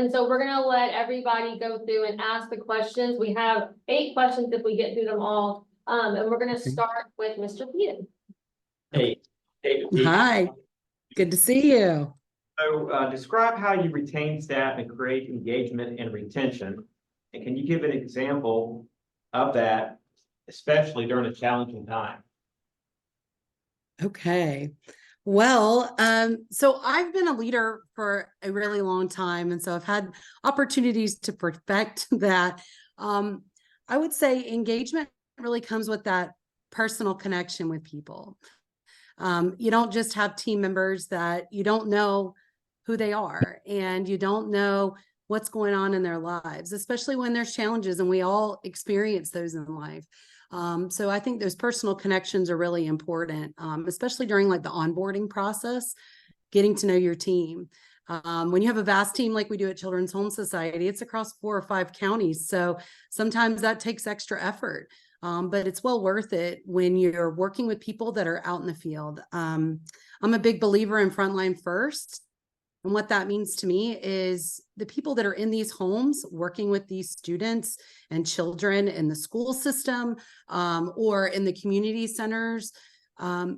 And so we're gonna let everybody go through and ask the questions. We have 8 questions if we get through them all. And we're gonna start with Mr. Peden. Hey, Hi, good to see you. So describe how you retain staff and create engagement and retention. And can you give an example of that, especially during a challenging time? Okay. Well, so I've been a leader for a really long time, and so I've had opportunities to perfect that. I would say engagement really comes with that personal connection with people. You don't just have team members that you don't know who they are and you don't know what's going on in their lives, especially when there's challenges, and we all experience those in life. So I think those personal connections are really important, especially during like the onboarding process, getting to know your team. When you have a vast team like we do at Children's Home Society, it's across 4 or 5 counties. So sometimes that takes extra effort. But it's well worth it when you're working with people that are out in the field. I'm a big believer in frontline first. And what that means to me is the people that are in these homes working with these students and children in the school system, or in the community centers,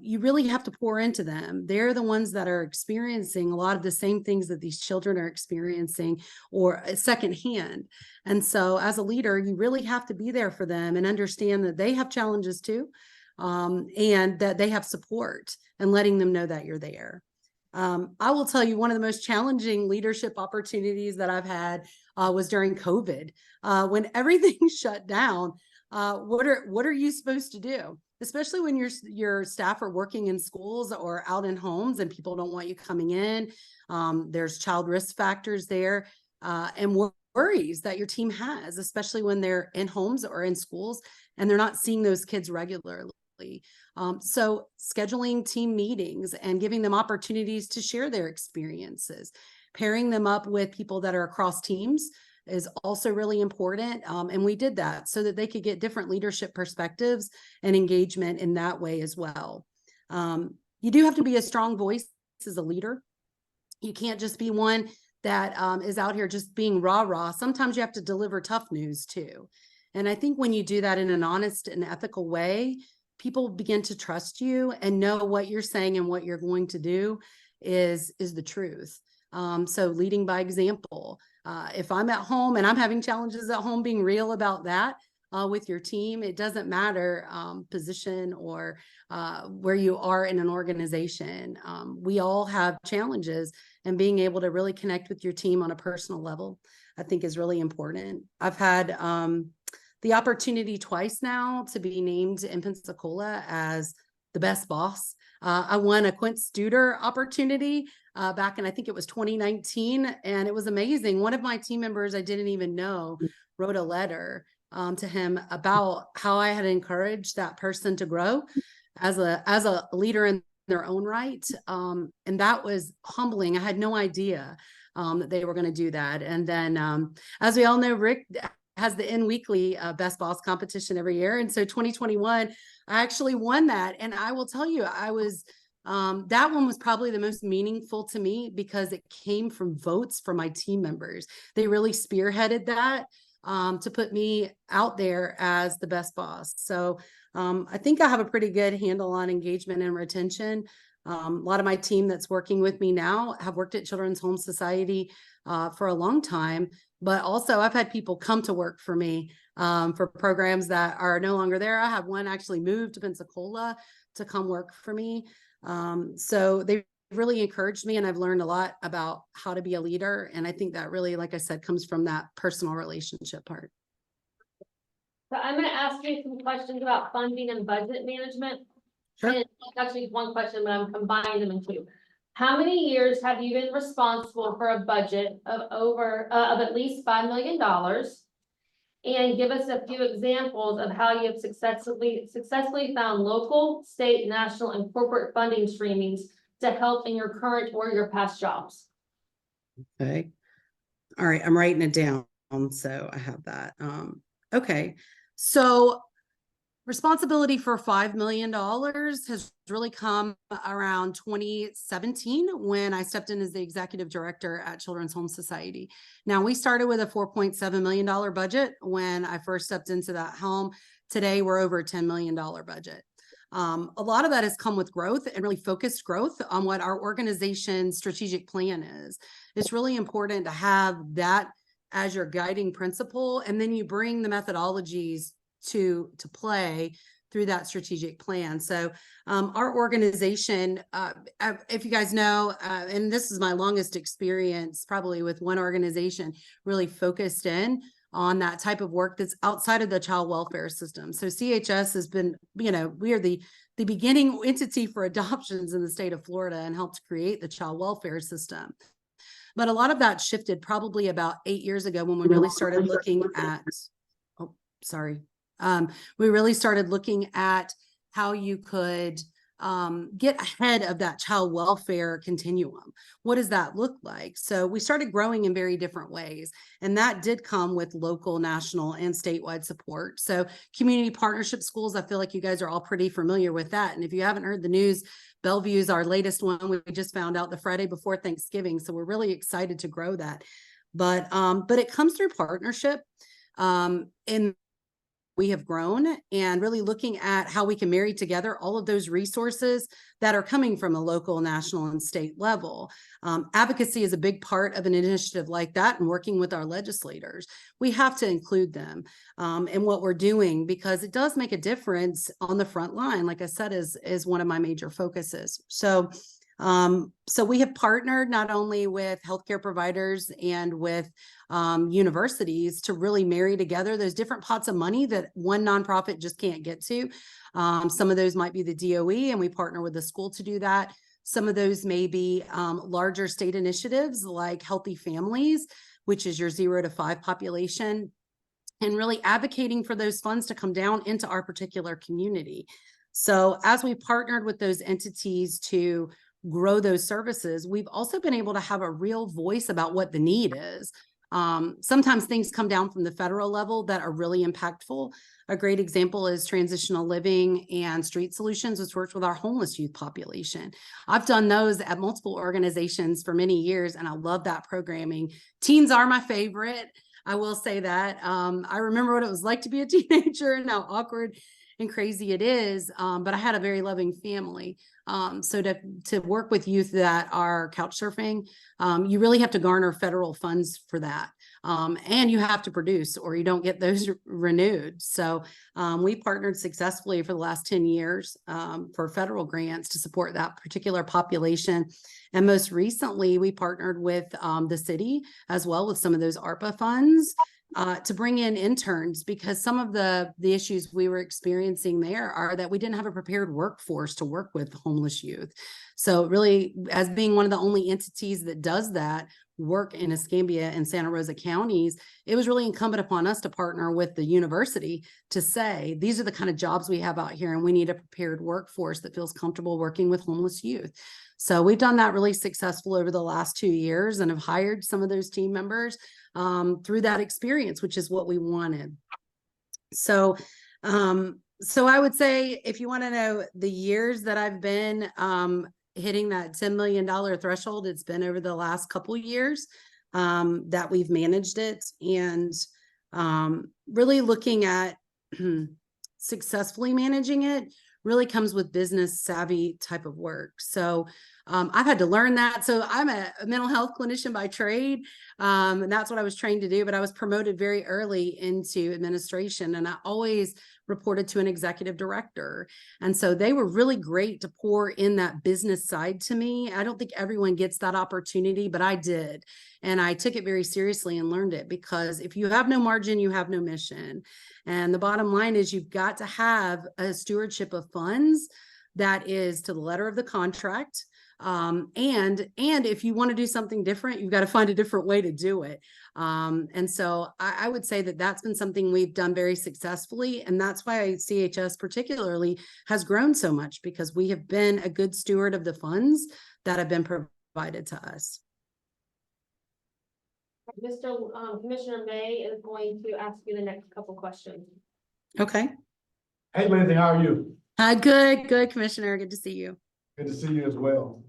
you really have to pour into them. They're the ones that are experiencing a lot of the same things that these children are experiencing, or secondhand. And so as a leader, you really have to be there for them and understand that they have challenges too, and that they have support, and letting them know that you're there. I will tell you, one of the most challenging leadership opportunities that I've had was during COVID. When everything shut down, what are you supposed to do? Especially when your staff are working in schools or out in homes and people don't want you coming in. There's child risk factors there, and worries that your team has, especially when they're in homes or in schools and they're not seeing those kids regularly. So scheduling team meetings and giving them opportunities to share their experiences, pairing them up with people that are across teams is also really important. And we did that so that they could get different leadership perspectives and engagement in that way as well. You do have to be a strong voice as a leader. You can't just be one that is out here just being rah-rah. Sometimes you have to deliver tough news too. And I think when you do that in an honest and ethical way, people begin to trust you and know what you're saying and what you're going to do is the truth. So leading by example. If I'm at home and I'm having challenges at home, being real about that with your team. It doesn't matter position or where you are in an organization. We all have challenges, and being able to really connect with your team on a personal level, I think is really important. I've had the opportunity twice now to be named in Pensacola as the best boss. I won a Quint Studer opportunity back in, I think it was 2019, and it was amazing. One of my team members I didn't even know wrote a letter to him about how I had encouraged that person to grow as a leader in their own right. And that was humbling. I had no idea that they were going to do that. And then as we all know, Rick has the N Weekly Best Boss competition every year. And so 2021, I actually won that. And I will tell you, I was, that one was probably the most meaningful to me because it came from votes from my team members. They really spearheaded that to put me out there as the best boss. So I think I have a pretty good handle on engagement and retention. A lot of my team that's working with me now have worked at Children's Home Society for a long time. But also I've had people come to work for me for programs that are no longer there. I have one actually moved to Pensacola to come work for me. So they really encouraged me, and I've learned a lot about how to be a leader. And I think that really, like I said, comes from that personal relationship part. So I'm going to ask you some questions about funding and budget management. Sure. And it's actually one question, but I'm combining them in 2. How many years have you been responsible for a budget of of at least $5 million? And give us a few examples of how you have successfully found local, state, national, and corporate funding streamings to help in your current or your past jobs. Okay. All right. I'm writing it down, so I have that. Okay. So Responsibility for $5 million has really come around 2017 when I stepped in as the executive director at Children's Home Society. Now, we started with a $4.7 million budget when I first stepped into that home. Today, we're over a $10 million budget. A lot of that has come with growth and really focused growth on what our organization's strategic plan is. It's really important to have that as your guiding principle, and then you bring the methodologies to play through that strategic plan. So our organization, if you guys know, and this is my longest experience probably with one organization really focused in on that type of work that's outside of the child welfare system. So CHS has been, we are the beginning entity for adoptions in the state of Florida and helped create the child welfare system. But a lot of that shifted probably about 8 years ago when we really started looking at, we really started looking at how you could get ahead of that child welfare continuum. What does that look like? So we started growing in very different ways, and that did come with local, national, and statewide support. So community partnership schools, I feel like you guys are all pretty familiar with that. And if you haven't heard the news, Bellevue is our latest one. We just found out the Friday before Thanksgiving. So we're really excited to grow that. But it comes through partnership. And we have grown and really looking at how we can marry together all of those resources that are coming from a local, national, and state level. Advocacy is a big part of an initiative like that, and working with our legislators. We have to include them in what we're doing because it does make a difference on the front line, like I said, is one of my major focuses. So we have partnered not only with healthcare providers and with universities to really marry together those different pots of money that one nonprofit just can't get to. Some of those might be the DOE, and we partner with the school to do that. Some of those may be larger state initiatives like Healthy Families, which is your 0 to 5 population, and really advocating for those funds to come down into our particular community. So as we partnered with those entities to grow those services, we've also been able to have a real voice about what the need is. Sometimes things come down from the federal level that are really impactful. A great example is transitional living and street solutions, which works with our homeless youth population. I've done those at multiple organizations for many years, and I love that programming. Teens are my favorite. I will say that. I remember what it was like to be a teenager and how awkward and crazy it is. But I had a very loving family. So to work with youth that are couch surfing, you really have to garner federal funds for that. And you have to produce or you don't get those renewed. So we partnered successfully for the last 10 years for federal grants to support that particular population. And most recently, we partnered with the city as well with some of those ARPA funds to bring in interns, because some of the issues we were experiencing there are that we didn't have a prepared workforce to work with homeless youth. So really, as being one of the only entities that does that work in Escambia and Santa Rosa counties, it was really incumbent upon us to partner with the university to say, these are the kind of jobs we have out here, and we need a prepared workforce that feels comfortable working with homeless youth. So we've done that really successful over the last 2 years and have hired some of those team members through that experience, which is what we wanted. So I would say, if you want to know the years that I've been hitting that $10 million threshold, it's been over the last couple years that we've managed it, and really looking at successfully managing it really comes with business savvy type of work. So I've had to learn that. So I'm a mental health clinician by trade, and that's what I was trained to do, but I was promoted very early into administration, and I always reported to an executive director. And so they were really great to pour in that business side to me. I don't think everyone gets that opportunity, but I did. And I took it very seriously and learned it, because if you have no margin, you have no mission. And the bottom line is you've got to have a stewardship of funds that is to the letter of the contract. And if you want to do something different, you've got to find a different way to do it. And so I would say that that's been something we've done very successfully. And that's why CHS particularly has grown so much, because we have been a good steward of the funds that have been provided to us. Commissioner May is going to ask you the next couple questions. Okay. Hey, Lindsey, how are you? Good, Commissioner. Good to see you. Good to see you as well.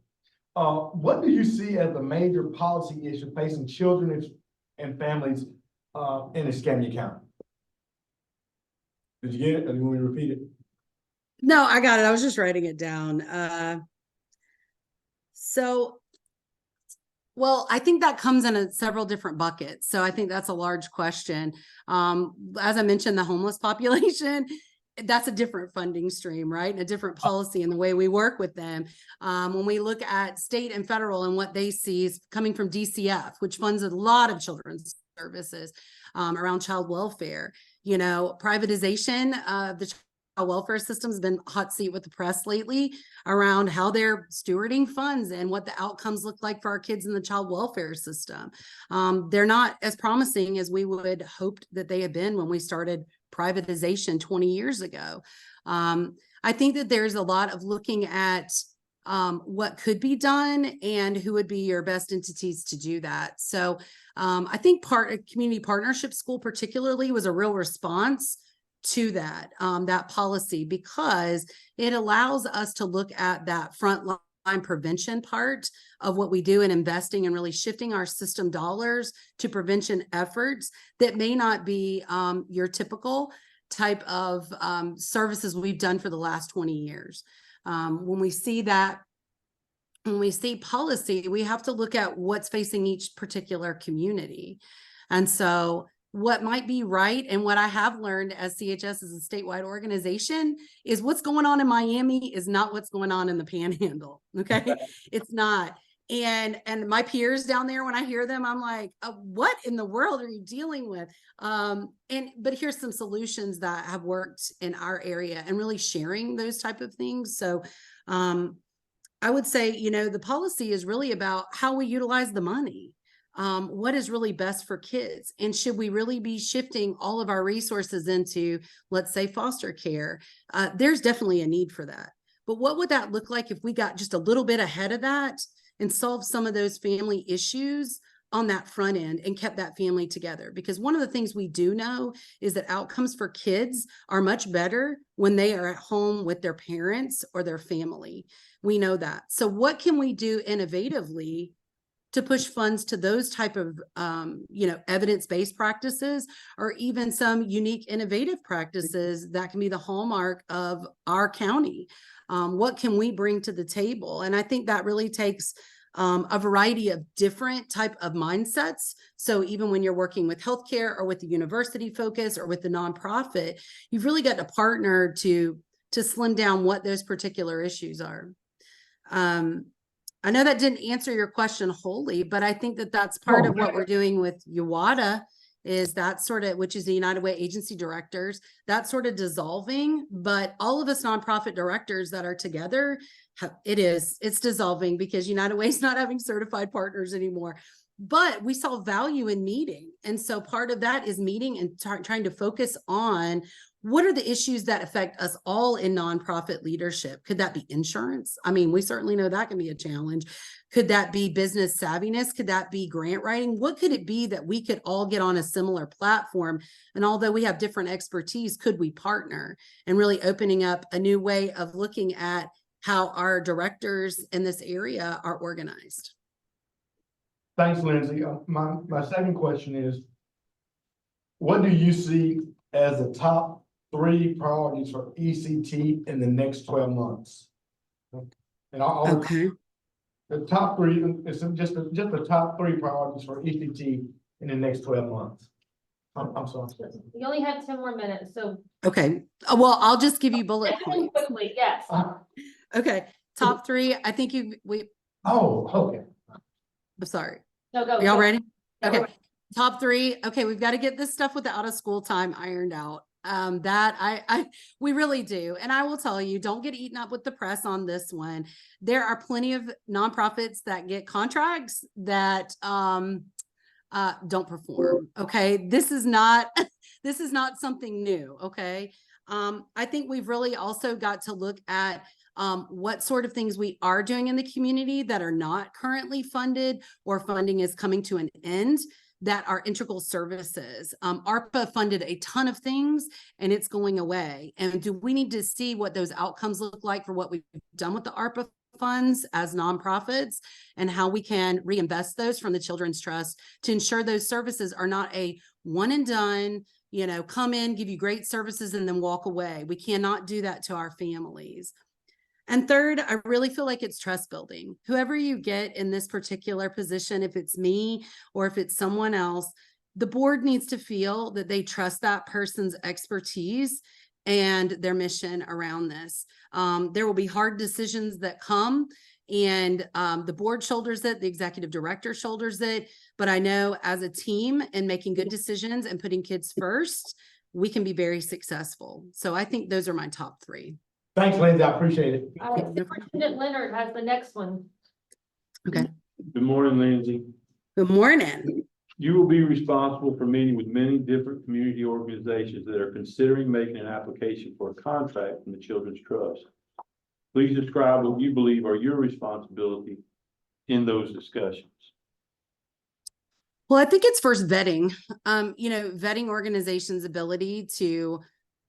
What do you see as the major policy issue facing children and families in Escambia County? Did you get it? Or do you want me to repeat it? No, I got it. I was just writing it down. Well, I think that comes in several different buckets. So I think that's a large question. As I mentioned, the homeless population, that's a different funding stream, right? And a different policy in the way we work with them. When we look at state and federal and what they see is coming from DCF, which funds a lot of children's services around child welfare. You know, privatization of the child welfare system has been hot seat with the press lately around how they're stewarding funds and what the outcomes look like for our kids in the child welfare system. They're not as promising as we would hoped that they had been when we started privatization 20 years ago. I think that there's a lot of looking at what could be done and who would be your best entities to do that. So I think community partnership school particularly was a real response to that policy, because it allows us to look at that frontline prevention part of what we do in investing and really shifting our system dollars to prevention efforts that may not be your typical type of services we've done for the last 20 years. When we see policy, we have to look at what's facing each particular community. And so what might be right, and what I have learned as CHS is a statewide organization, is what's going on in Miami is not what's going on in the Panhandle. Okay, it's not. And my peers down there, when I hear them, I'm like, what in the world are you dealing with? But here's some solutions that have worked in our area and really sharing those type of things. So I would say, you know, the policy is really about how we utilize the money. What is really best for kids, and should we really be shifting all of our resources into, let's say, foster care? There's definitely a need for that. But what would that look like if we got just a little bit ahead of that and solved some of those family issues on that front end and kept that family together? Because one of the things we do know is that outcomes for kids are much better when they are at home with their parents or their family. We know that. So what can we do innovatively to push funds to those type of, evidence-based practices, or even some unique innovative practices that can be the hallmark of our county? What can we bring to the table? And I think that really takes a variety of different type of mindsets. So even when you're working with healthcare or with the university focus or with the nonprofit, you've really got to partner to slim down what those particular issues are. I know that didn't answer your question wholly, but I think that that's part of what we're doing with UWADA, is that sort of, which is the United Way Agency Directors, that's sort of dissolving. But all of us nonprofit directors that are together, it's dissolving because United Way is not having certified partners anymore. But we saw value in meeting. And so part of that is meeting and trying to focus on what are the issues that affect us all in nonprofit leadership. Could that be insurance? I mean, we certainly know that can be a challenge. Could that be business savviness? Could that be grant writing? What could it be that we could all get on a similar platform? And although we have different expertise, could we partner and really opening up a new way of looking at how our directors in this area are organized? Thanks, Lindsey. My second question is, what do you see as the top 3 priorities for ECT in the next 12 months? And Okay. the top 3, it's just the top 3 priorities for ECT in the next 12 months. I'm sorry. You only have 10 more minutes, so. Okay. Well, I'll just give you bullet points. Quickly, yes. Okay. Top 3. I think Okay. I'm sorry. No, go. Y'all ready? Yeah, Okay. we're ready. Top 3. Okay. We've got to get this stuff with the out of school time ironed out. We really do. And I will tell you, don't get eaten up with the press on this one. There are plenty of nonprofits that get contracts that don't perform. Okay. This is not something new. Okay. I think we've really also got to look at what sort of things we are doing in the community that are not currently funded, or funding is coming to an end. that are integral services. ARPA funded a ton of things and it's going away. And do we need to see what those outcomes look like for what we've done with the ARPA funds as nonprofits and how we can reinvest those from the Children's Trust to ensure those services are not a one and done, come in, give you great services and then walk away. We cannot do that to our families. And third, I really feel like it's trust building. Whoever you get in this particular position, if it's me or if it's someone else, the board needs to feel that they trust that person's expertise and their mission around this. There will be hard decisions that come, and the board shoulders it, the executive director shoulders it, but I know as a team and making good decisions and putting kids first, we can be very successful. So I think those are my top three. Thanks, Lindsey, I appreciate it. All right, Superintendent Leonard has the next one. Okay. Good morning, Lindsey. Good morning. You will be responsible for meeting with many different community organizations that are considering making an application for a contract from the Children's Trust. Please describe what you believe are your responsibility in those discussions. Well, I think it's first vetting, vetting organizations' ability to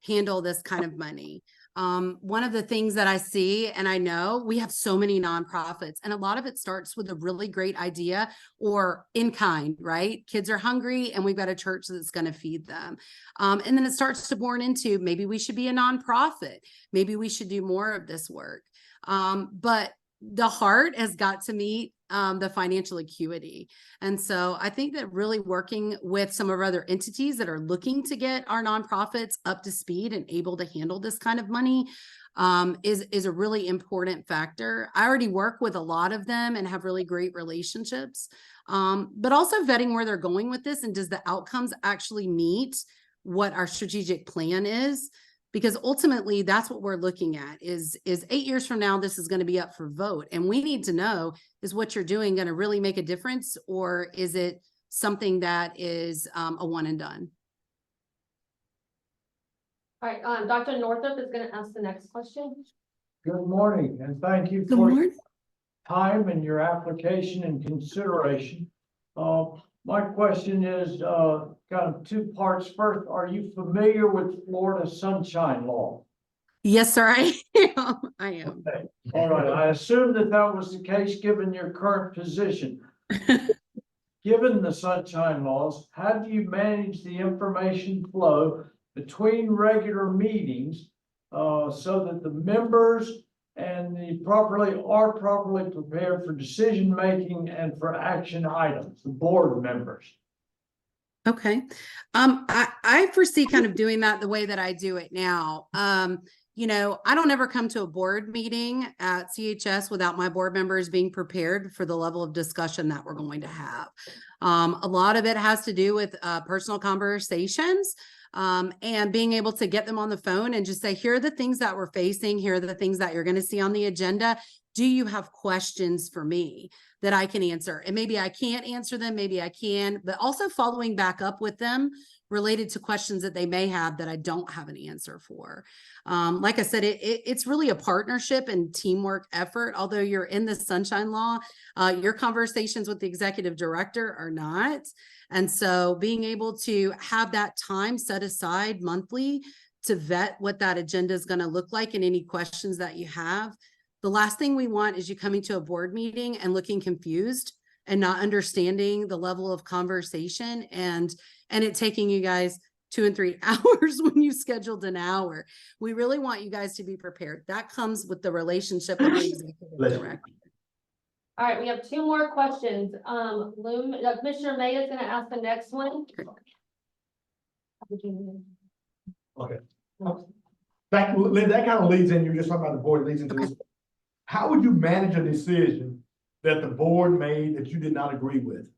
handle this kind of money. One of the things that I see, and I know we have so many nonprofits, and a lot of it starts with a really great idea or in kind, right? Kids are hungry and we've got a church that's going to feed them. And then it starts to born into maybe we should be a nonprofit. Maybe we should do more of this work. But the heart has got to meet the financial acuity. And so I think that really working with some of our other entities that are looking to get our nonprofits up to speed and able to handle this kind of money is a really important factor. I already work with a lot of them and have really great relationships, but also vetting where they're going with this and does the outcomes actually meet what our strategic plan is? Because ultimately that's what we're looking at is 8 years from now, this is going to be up for vote. And we need to know, is what you're doing going to really make a difference? Or is it something that is a one and done? All right, Dr. Northup is going to ask the next question. Good morning, and thank you Good for your morning. time and your application and consideration. My question is kind of two parts. First, are you familiar with Florida Sunshine Law? Yes, sir, I am. I am. Okay. All right, I assume that that was the case given your current position. Given the Sunshine Laws, how do you manage the information flow between regular meetings so that the members and are properly prepared for decision making and for action items, the board members? Okay. I foresee kind of doing that the way that I do it now. I don't ever come to a board meeting at CHS without my board members being prepared for the level of discussion that we're going to have. A lot of it has to do with personal conversations and being able to get them on the phone and just say, here are the things that we're facing. Here are the things that you're going to see on the agenda. Do you have questions for me that I can answer? And maybe I can't answer them, maybe I can, but also following back up with them related to questions that they may have that I don't have an answer for. Like I said, it's really a partnership and teamwork effort. Although you're in the Sunshine Law, your conversations with the executive director are not. And so being able to have that time set aside monthly to vet what that agenda is going to look like and any questions that you have. The last thing we want is you coming to a board meeting and looking confused and not understanding the level of conversation and it taking you guys 2 and 3 hours when you scheduled an hour. We really want you guys to be prepared. That comes with the relationship with the executive director. All right, we have 2 more questions. Commissioner May is going to ask the next one. Okay. That kind of leads in, you're just talking about the board, leads into this. How would you manage a decision that the board made that you did not agree with?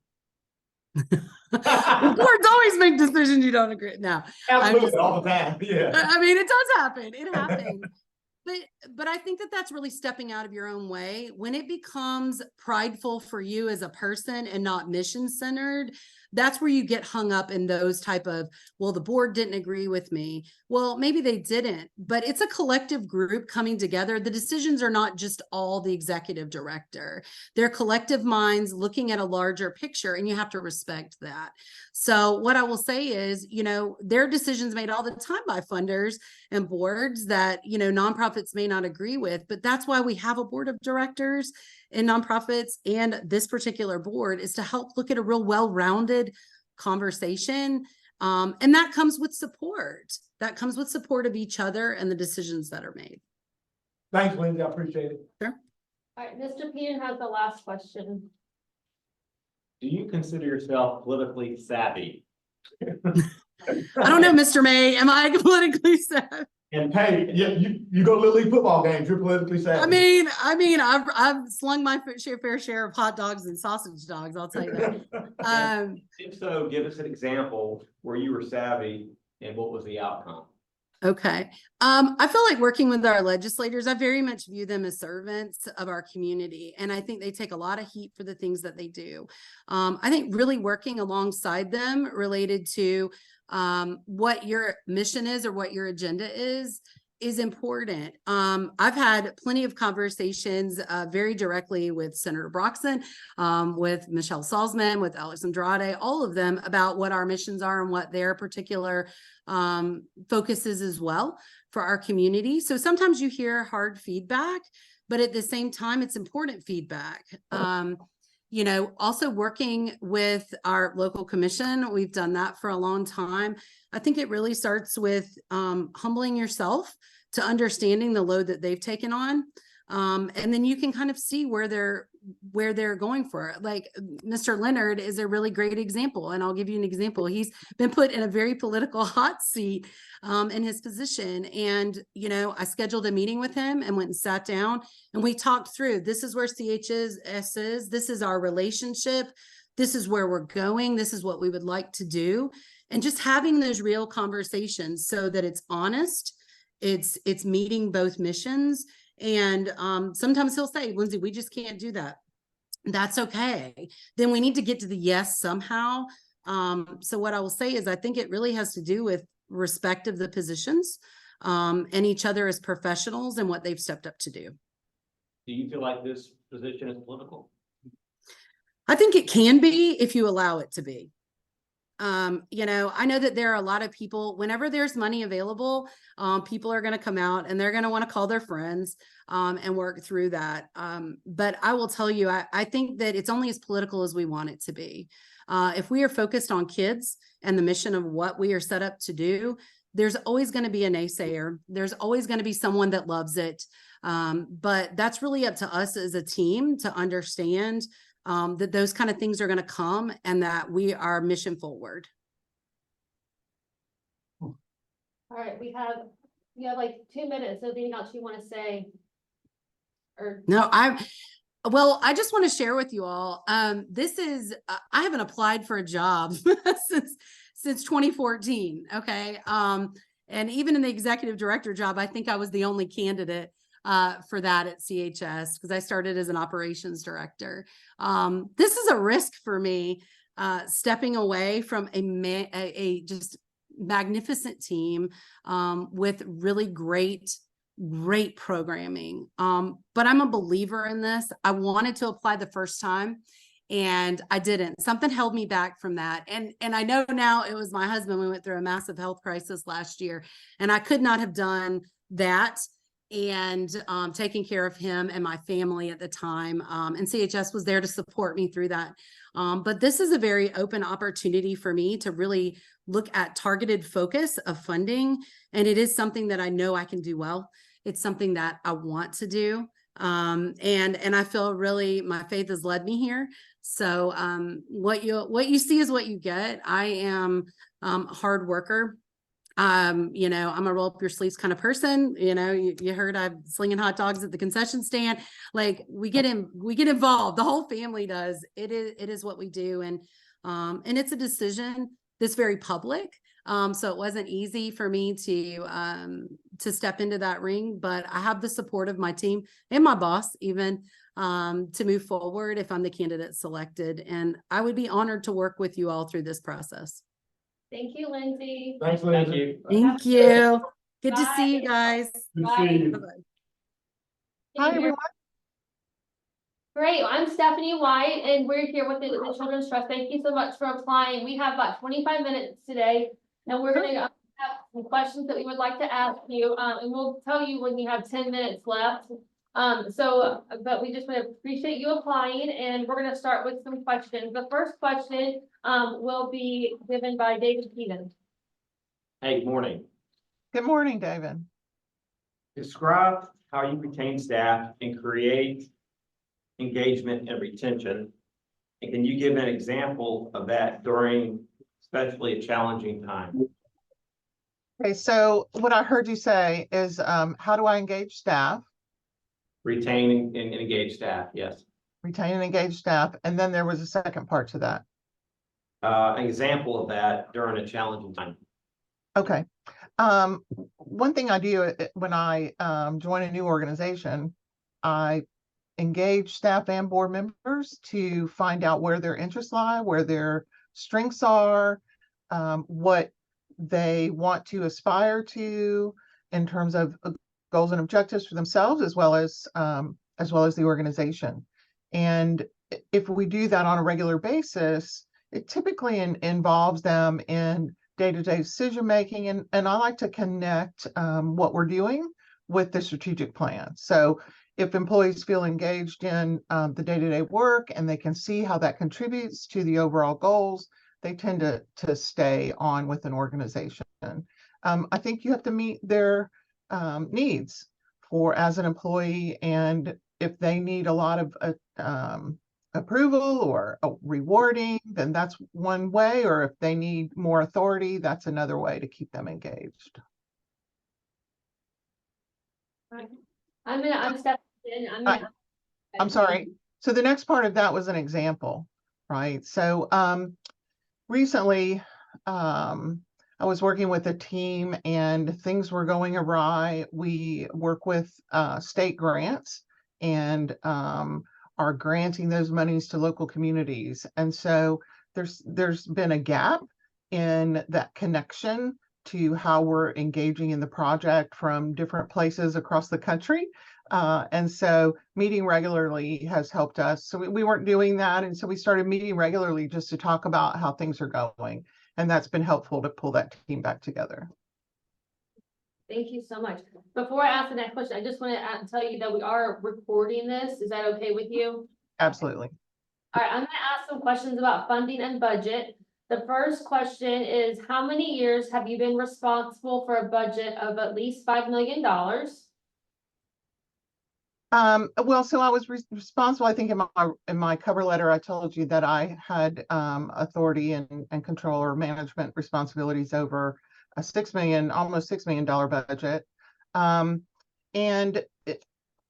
Boards always make decisions you don't agree with. No, Absolutely, all the time. Yeah. I mean, it does happen. It happens. But I think that that's really stepping out of your own way. When it becomes prideful for you as a person and not mission centered, that's where you get hung up in those type of, well, the board didn't agree with me. Well, maybe they didn't, but it's a collective group coming together. The decisions are not just all the executive director. They're collective minds looking at a larger picture, and you have to respect that. So what I will say is, there are decisions made all the time by funders and boards that, nonprofits may not agree with, but that's why we have a board of directors in nonprofits, and this particular board is to help look at a real well-rounded conversation. And that comes with support. That comes with support of each other and the decisions that are made. Thanks, Lindsay, I appreciate it. All right, Mr. Peden has the last question. Do you consider yourself politically savvy? I don't know, Mr. May, am I politically savvy? And hey, you go to Little League football games, you're politically savvy. I mean, I've slung my fair share of hot dogs and sausage dogs, I'll tell you that. If so, give us an example where you were savvy and what was the outcome? Okay. I feel like working with our legislators, I very much view them as servants of our community. And I think they take a lot of heat for the things that they do. I think really working alongside them related to what your mission is or what your agenda is important. I've had plenty of conversations very directly with Senator Broxson, with Michelle Salzman, with Alex Andrade, all of them about what our missions are and what their particular focus is as well for our community. So sometimes you hear hard feedback, but at the same time, it's important feedback. Also working with our local commission, we've done that for a long time. I think it really starts with humbling yourself to understanding the load that they've taken on. And then you can kind of see where they're going for it. Like Mr. Leonard is a really great example. And I'll give you an example. He's been put in a very political hot seat in his position. And, I scheduled a meeting with him and went and sat down and we talked through, this is where CHS is, this is our relationship, this is where we're going, this is what we would like to do. And just having those real conversations so that it's honest, it's meeting both missions. And sometimes he'll say, Lindsay, we just can't do that. That's okay. Then we need to get to the yes somehow. So what I will say is I think it really has to do with respect of the positions and each other as professionals and what they've stepped up to do. Do you feel like this position is political? I think it can be if you allow it to be. I know that there are a lot of people, whenever there's money available, people are going to come out and they're going to want to call their friends and work through that. But I will tell you, I think that it's only as political as we want it to be. If we are focused on kids and the mission of what we are set up to do, there's always going to be a naysayer. There's always going to be someone that loves it. But that's really up to us as a team to understand that those kind of things are going to come and that we are mission forward. All right, we have like 2 minutes. Anything else you want to say? No, I just want to share with you all. This is I haven't applied for a job since 2014. Okay. And even in the executive director job, I think I was the only candidate for that at CHS because I started as an operations director. This is a risk for me, stepping away from a just magnificent team with really great programming. But I'm a believer in this. I wanted to apply the first time and I didn't. Something held me back from that. And I know now it was my husband. We went through a massive health crisis last year and I could not have done that and taking care of him and my family at the time. And CHS was there to support me through that. But this is a very open opportunity for me to really look at targeted focus of funding. And it is something that I know I can do well. It's something that I want to do. And I feel really my faith has led me here. So what you see is what you get. I am a hard worker. I'm a roll up your sleeves kind of person. You heard I'm slinging hot dogs at the concession stand. Like we get involved. The whole family does. It is what we do. And it's a decision that's very public. So it wasn't easy for me to step into that ring, but I have the support of my team and my boss even, to move forward if I'm the candidate selected. And I would be honored to work with you all through this process. Thank you, Lindsay. Thanks, Thank Lindsay. you. Thank you. Good to Bye. see you guys. Good to see you. Bye-bye. Hi, everyone. Great, I'm Stephanie White, and we're here with the Children's Trust. Thank you so much for applying. We have about 25 minutes today, and we're gonna have some questions that we would like to ask you, and we'll tell you when you have 10 minutes left. But we just want to appreciate you applying, and we're gonna start with some questions. The first question, will be given by David Keaton. Hey, good morning. Good morning, David. Describe how you retain staff and create engagement and retention. And can you give an example of that during especially a challenging time? Okay, so what I heard you say is, how do I engage staff, Retain and engage staff, yes. retain and engage staff? And then there was a second part to that. An example of that during a challenging time. Okay. One thing I do when I join a new organization, I engage staff and board members to find out where their interests lie, where their strengths are, what they want to aspire to in terms of goals and objectives for themselves, as well as the organization. And if we do that on a regular basis, it typically involves them in day-to-day decision making, and I like to connect what we're doing with the strategic plan. So if employees feel engaged in the day-to-day work and they can see how that contributes to the overall goals, they tend to stay on with an organization. I think you have to meet their needs as an employee, and if they need a lot of approval or rewarding, then that's one way, or if they need more authority, that's another way to keep them engaged. I'm Stephanie. I'm sorry. So the next part of that was an example, right? So recently, I was working with a team and things were going awry. We work with state grants and are granting those monies to local communities. And so there's been a gap in that connection to how we're engaging in the project from different places across the country. And so meeting regularly has helped us. So we weren't doing that. And so we started meeting regularly just to talk about how things are going. And that's been helpful to pull that team back together. Thank you so much. Before I ask the next question, I just want to tell you that we are recording this. Is that okay with you? Absolutely. All right, I'm going to ask some questions about funding and budget. The first question is, how many years have you been responsible for a budget of at least $5 million? Well, so I was responsible, I think in my cover letter, I told you that I had authority and control or management responsibilities over a almost $6 million budget. And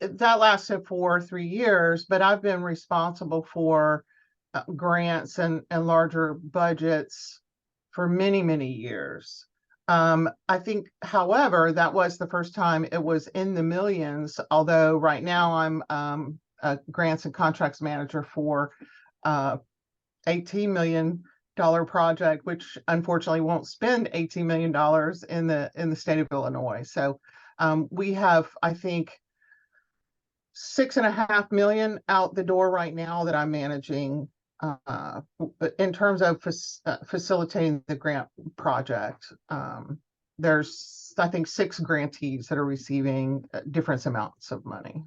that lasted for 3 years, but I've been responsible for grants and larger budgets for many, many years. I think, however, that was the first time it was in the millions, although right now I'm a grants and contracts manager for $18 million project, which unfortunately won't spend $18 million in the state of Illinois. So we have, I think, $6.5 million out the door right now that I'm managing in terms of facilitating the grant project. There's, I think, 6 grantees that are receiving different amounts of money.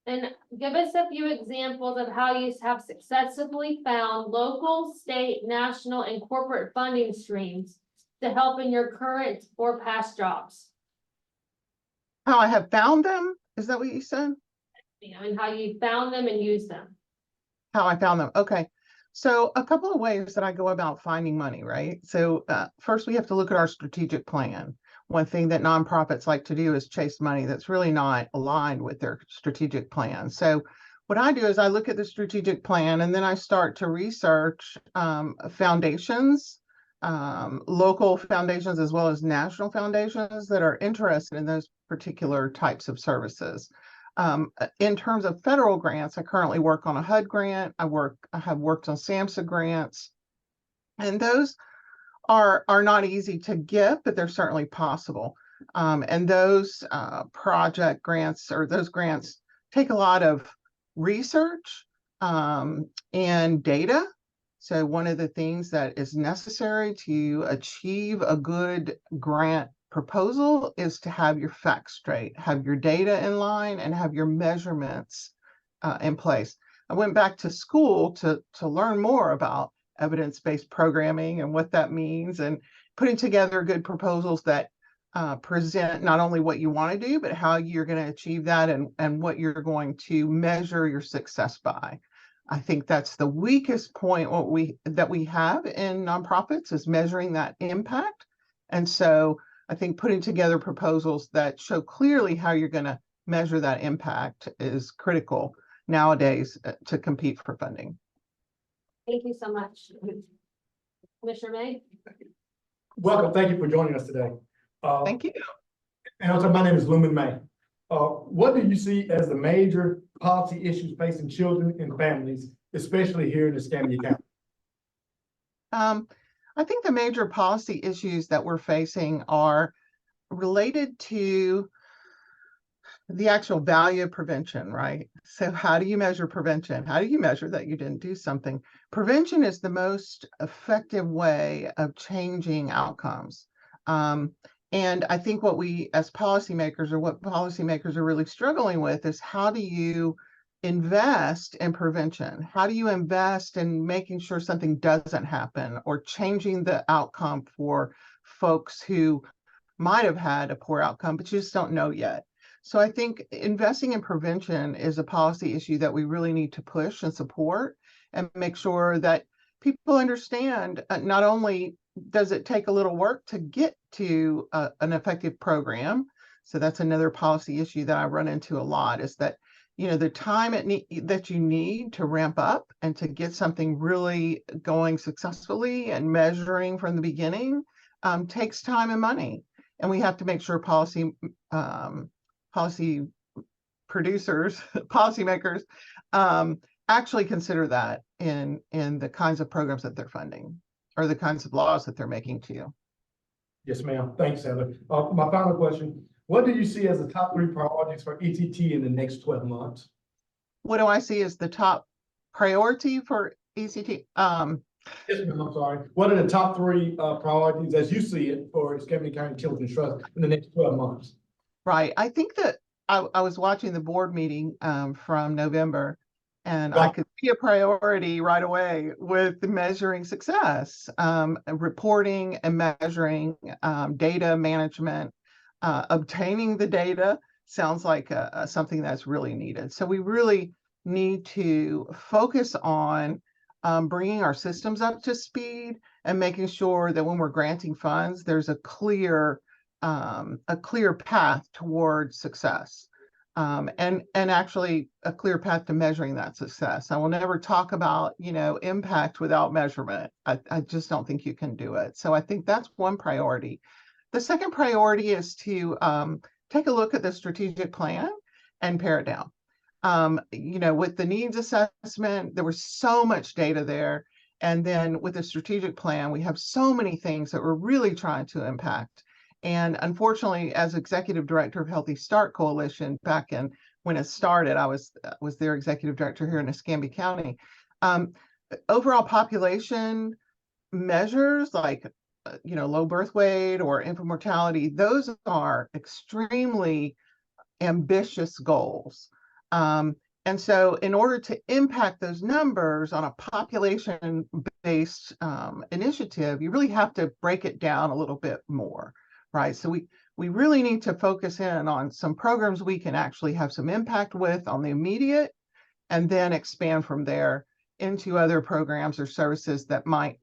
And give us a few examples of how you have successfully found local, state, national, and corporate funding streams to help in your current or past jobs. How I have found them? Is that what you said? And how you found them and used them. How I found them. Okay. So a couple of ways that I go about finding money, right? So first we have to look at our strategic plan. One thing that nonprofits like to do is chase money that's really not aligned with their strategic plan. So what I do is I look at the strategic plan and then I start to research foundations, local foundations, as well as national foundations that are interested in those particular types of services. In terms of federal grants, I currently work on a HUD grant. I have worked on SAMHSA grants, and those are not easy to get, but they're certainly possible. And those project grants, or those grants, take a lot of research and data. So one of the things that is necessary to achieve a good grant proposal is to have your facts straight, have your data in line, and have your measurements in place. I went back to school to learn more about evidence-based programming and what that means, and putting together good proposals that present not only what you want to do, but how you're going to achieve that, and what you're going to measure your success by. I think that's the weakest point that we have in nonprofits, is measuring that impact. And so I think putting together proposals that show clearly how you're going to measure that impact is critical nowadays to compete for funding. Thank you so much. Commissioner May? Welcome, thank you for joining us today. Thank you. And also, my name is Lumen May. What do you see as the major policy issues facing children and families, especially here in Escambia County? I think the major policy issues that we're facing are related to the actual value of prevention, right? So how do you measure prevention? How do you measure that you didn't do something? Prevention is the most effective way of changing outcomes. And I think what we as policymakers, or what policymakers are really struggling with, is how do you invest in prevention? How do you invest in making sure something doesn't happen, or changing the outcome for folks who might have had a poor outcome, but you just don't know yet? So I think investing in prevention is a policy issue that we really need to push and support, and make sure that people understand not only does it take a little work to get to an effective program. So that's another policy issue that I run into a lot, is that, the time that you need to ramp up and to get something really going successfully and measuring from the beginning takes time and money. And we have to make sure policy producers, policymakers actually consider that in the kinds of programs that they're funding, or the kinds of laws that they're making too. Yes, ma'am. Thanks, Heather. My final question, what do you see as the top 3 priorities for ETT in the next 12 months? What do I see as the top priority for ECT? Yes, ma'am, I'm sorry. What are the top 3 priorities as you see it for Escambia County Children's Trust in the next 12 months? Right. I think that I was watching the board meeting from November, and I could see a priority right away with measuring success, reporting and measuring, data management, obtaining the data sounds like something that's really needed. So we really need to focus on bringing our systems up to speed, and making sure that when we're granting funds, there's a clear path towards success. And actually a clear path to measuring that success. I will never talk about, impact without measurement. I just don't think you can do it. So I think that's one priority. The second priority is to take a look at the strategic plan and pare it down. With the needs assessment, there was so much data there. And then with the strategic plan, we have so many things that we're really trying to impact. And unfortunately, as executive director of Healthy Start Coalition, back in when it started, I was their executive director here in Escambia County. Overall population measures like, low birth weight or infant mortality, those are extremely ambitious goals. And so in order to impact those numbers on a population-based initiative, you really have to break it down a little bit more. Right. So we really need to focus in on some programs we can actually have some impact with on the immediate, and then expand from there into other programs or services that might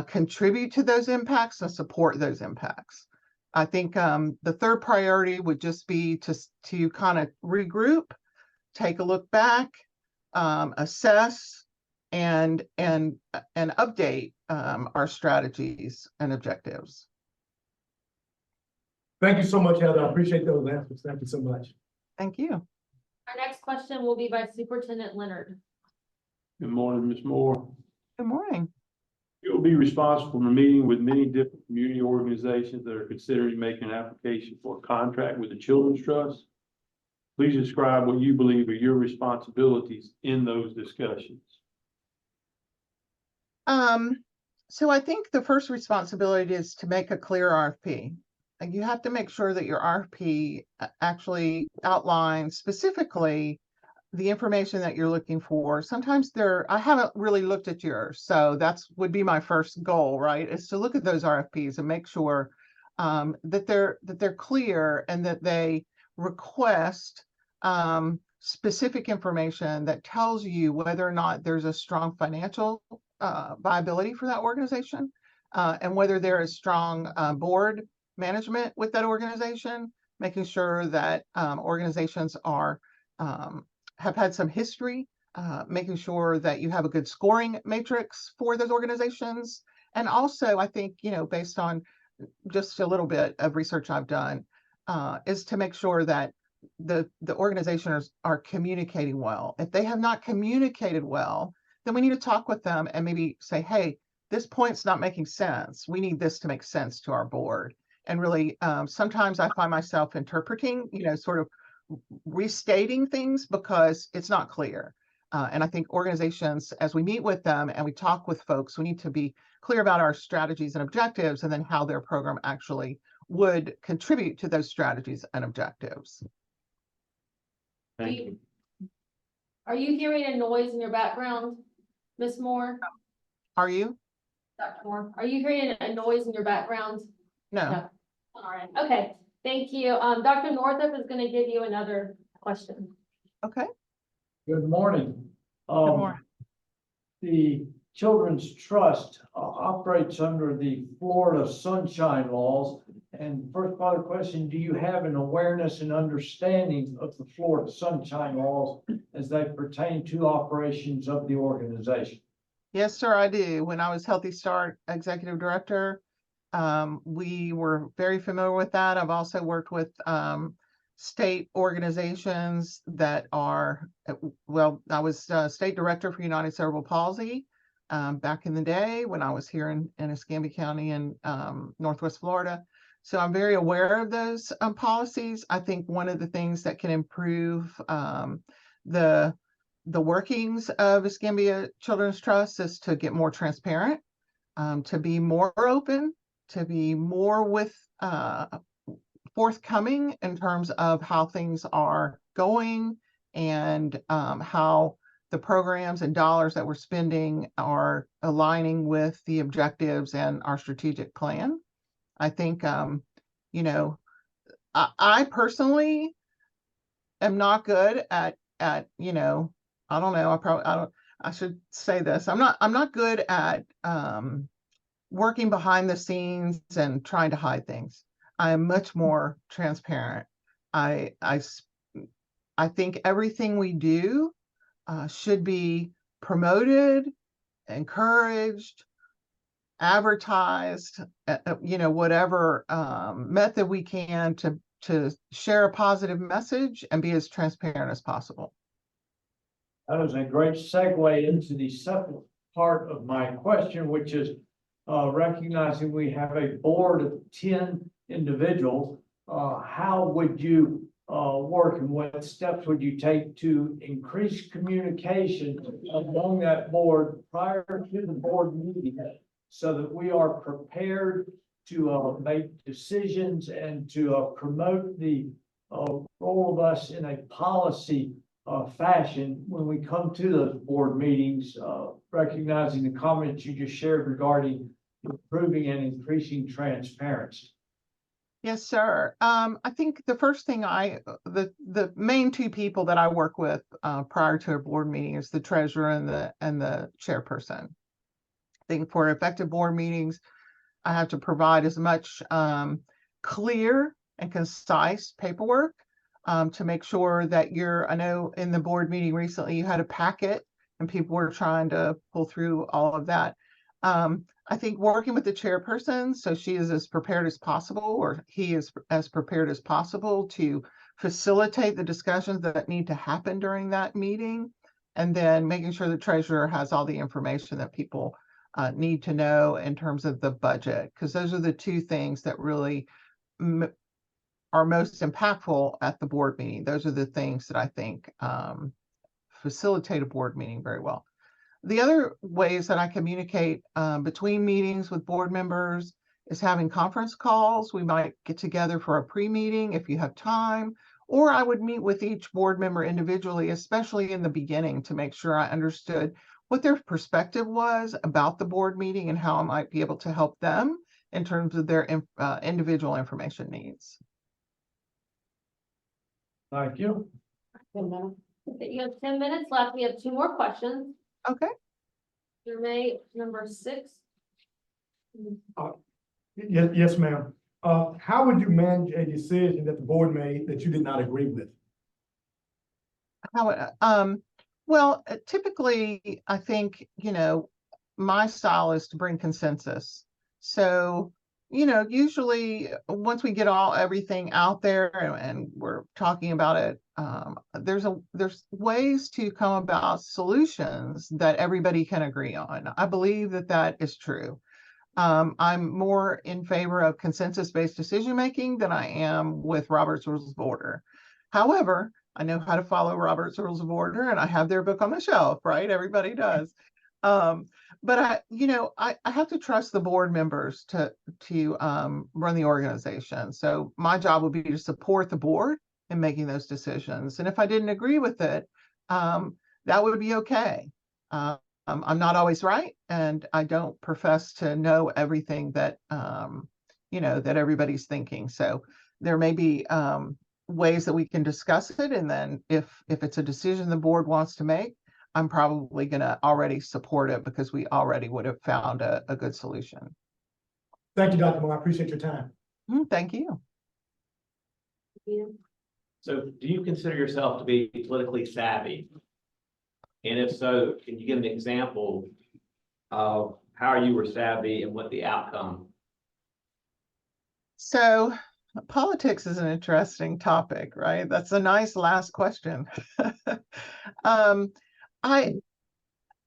contribute to those impacts and support those impacts. I think the third priority would just be to kind of regroup, take a look back, assess, and update our strategies and objectives. Thank you so much, Heather. I appreciate those answers. Thank you so much. Thank you. Our next question will be by Superintendent Leonard. Good morning, Ms. Moore. Good morning. You'll be responsible for meeting with many different community organizations that are considering making an application for a contract with the Children's Trust. Please describe what you believe are your responsibilities in those discussions. So I think the first responsibility is to make a clear RFP. And you have to make sure that your RFP actually outlines specifically the information that you're looking for. Sometimes I haven't really looked at yours, so would be my first goal, right? Is to look at those RFPs and make sure that they're clear and that they request specific information that tells you whether or not there's a strong financial viability for that organization, and whether there is strong board management with that organization, making sure that organizations are have had some history, making sure that you have a good scoring matrix for those organizations. And also, I think, based on just a little bit of research I've done, is to make sure that the organizations are communicating well. If they have not communicated well, then we need to talk with them and maybe say, hey, this point's not making sense. We need this to make sense to our board. And really, sometimes I find myself interpreting, sort of restating things because it's not clear. And I think organizations, as we meet with them and we talk with folks, we need to be clear about our strategies and objectives, and then how their program actually would contribute to those strategies and objectives. Thank you. Are you hearing a noise in your background, Ms. Moore? Are you? Dr. Moore, are you hearing a noise in your background? No. No. All right, okay, thank you. Dr. Northup is going to give you another question. Okay. Good morning. Good morning. The Children's Trust operates under the Florida Sunshine Laws. And first part of the question, do you have an awareness and understanding of the Florida Sunshine Laws as they pertain to operations of the organization? Yes, sir, I do. When I was Healthy Start Executive Director, we were very familiar with that. I've also worked with state organizations that are, I was state director for United Cerebral Palsy back in the day when I was here in Escambia County in Northwest Florida. So I'm very aware of those policies. I think one of the things that can improve the workings of Escambia Children's Trust is to get more transparent, to be more open, to be more forthcoming in terms of how things are going, and how the programs and dollars that we're spending are aligning with the objectives and our strategic plan. I think, I personally am not good at, I don't know, I should say this. I'm not good at working behind the scenes and trying to hide things. I am much more transparent. I think everything we do should be promoted, encouraged, advertised, whatever method we can to share a positive message and be as transparent as possible. That was a great segue into the second part of my question, which is recognizing we have a board of 10 individuals. How would you work, and what steps would you take to increase communication among that board prior to the board meeting, so that we are prepared to make decisions and to promote the role of us in a policy fashion when we come to those board meetings, recognizing the comments you just shared regarding improving and increasing transparency? Yes, sir. I think the first thing the main two people that I work with prior to a board meeting is the treasurer and the chairperson. I think for effective board meetings, I have to provide as much clear and concise paperwork to make sure that I know in the board meeting recently, you had a packet and people were trying to pull through all of that. I think working with the chairperson, so she is as prepared as possible, or he is as prepared as possible to facilitate the discussions that need to happen during that meeting. And then making sure the treasurer has all the information that people need to know in terms of the budget, because those are the two things that really are most impactful at the board meeting. Those are the things that I think facilitate a board meeting very well. The other ways that I communicate between meetings with board members is having conference calls. We might get together for a pre-meeting if you have time, or I would meet with each board member individually, especially in the beginning, to make sure I understood what their perspective was about the board meeting and how I might be able to help them in terms of their individual information needs. Thank you. Okay, you have 10 minutes left. We have 2 more questions. Okay. Survey number 6. Yes, ma'am. How would you manage a decision that the board made that you did not agree with? Well, typically, I think, my style is to bring consensus. So, usually once we get everything out there and we're talking about it, there's ways to come about solutions that everybody can agree on. I believe that is true. I'm more in favor of consensus-based decision-making than I am with Robert's Rules of Order. However, I know how to follow Robert's Rules of Order, and I have their book on the shelf, right? Everybody does. But I have to trust the board members to run the organization. So my job would be to support the board in making those decisions. And if I didn't agree with it, that would be okay. I'm not always right, and I don't profess to know everything that that everybody's thinking. So there may be ways that we can discuss it, and then if it's a decision the board wants to make, I'm probably going to already support it because we already would have found a good solution. Thank you, Dr. Moore. I appreciate your time. Thank you. So do you consider yourself to be politically savvy? And if so, can you give an example of how you were savvy and what the outcome? So politics is an interesting topic, right? That's a nice last question.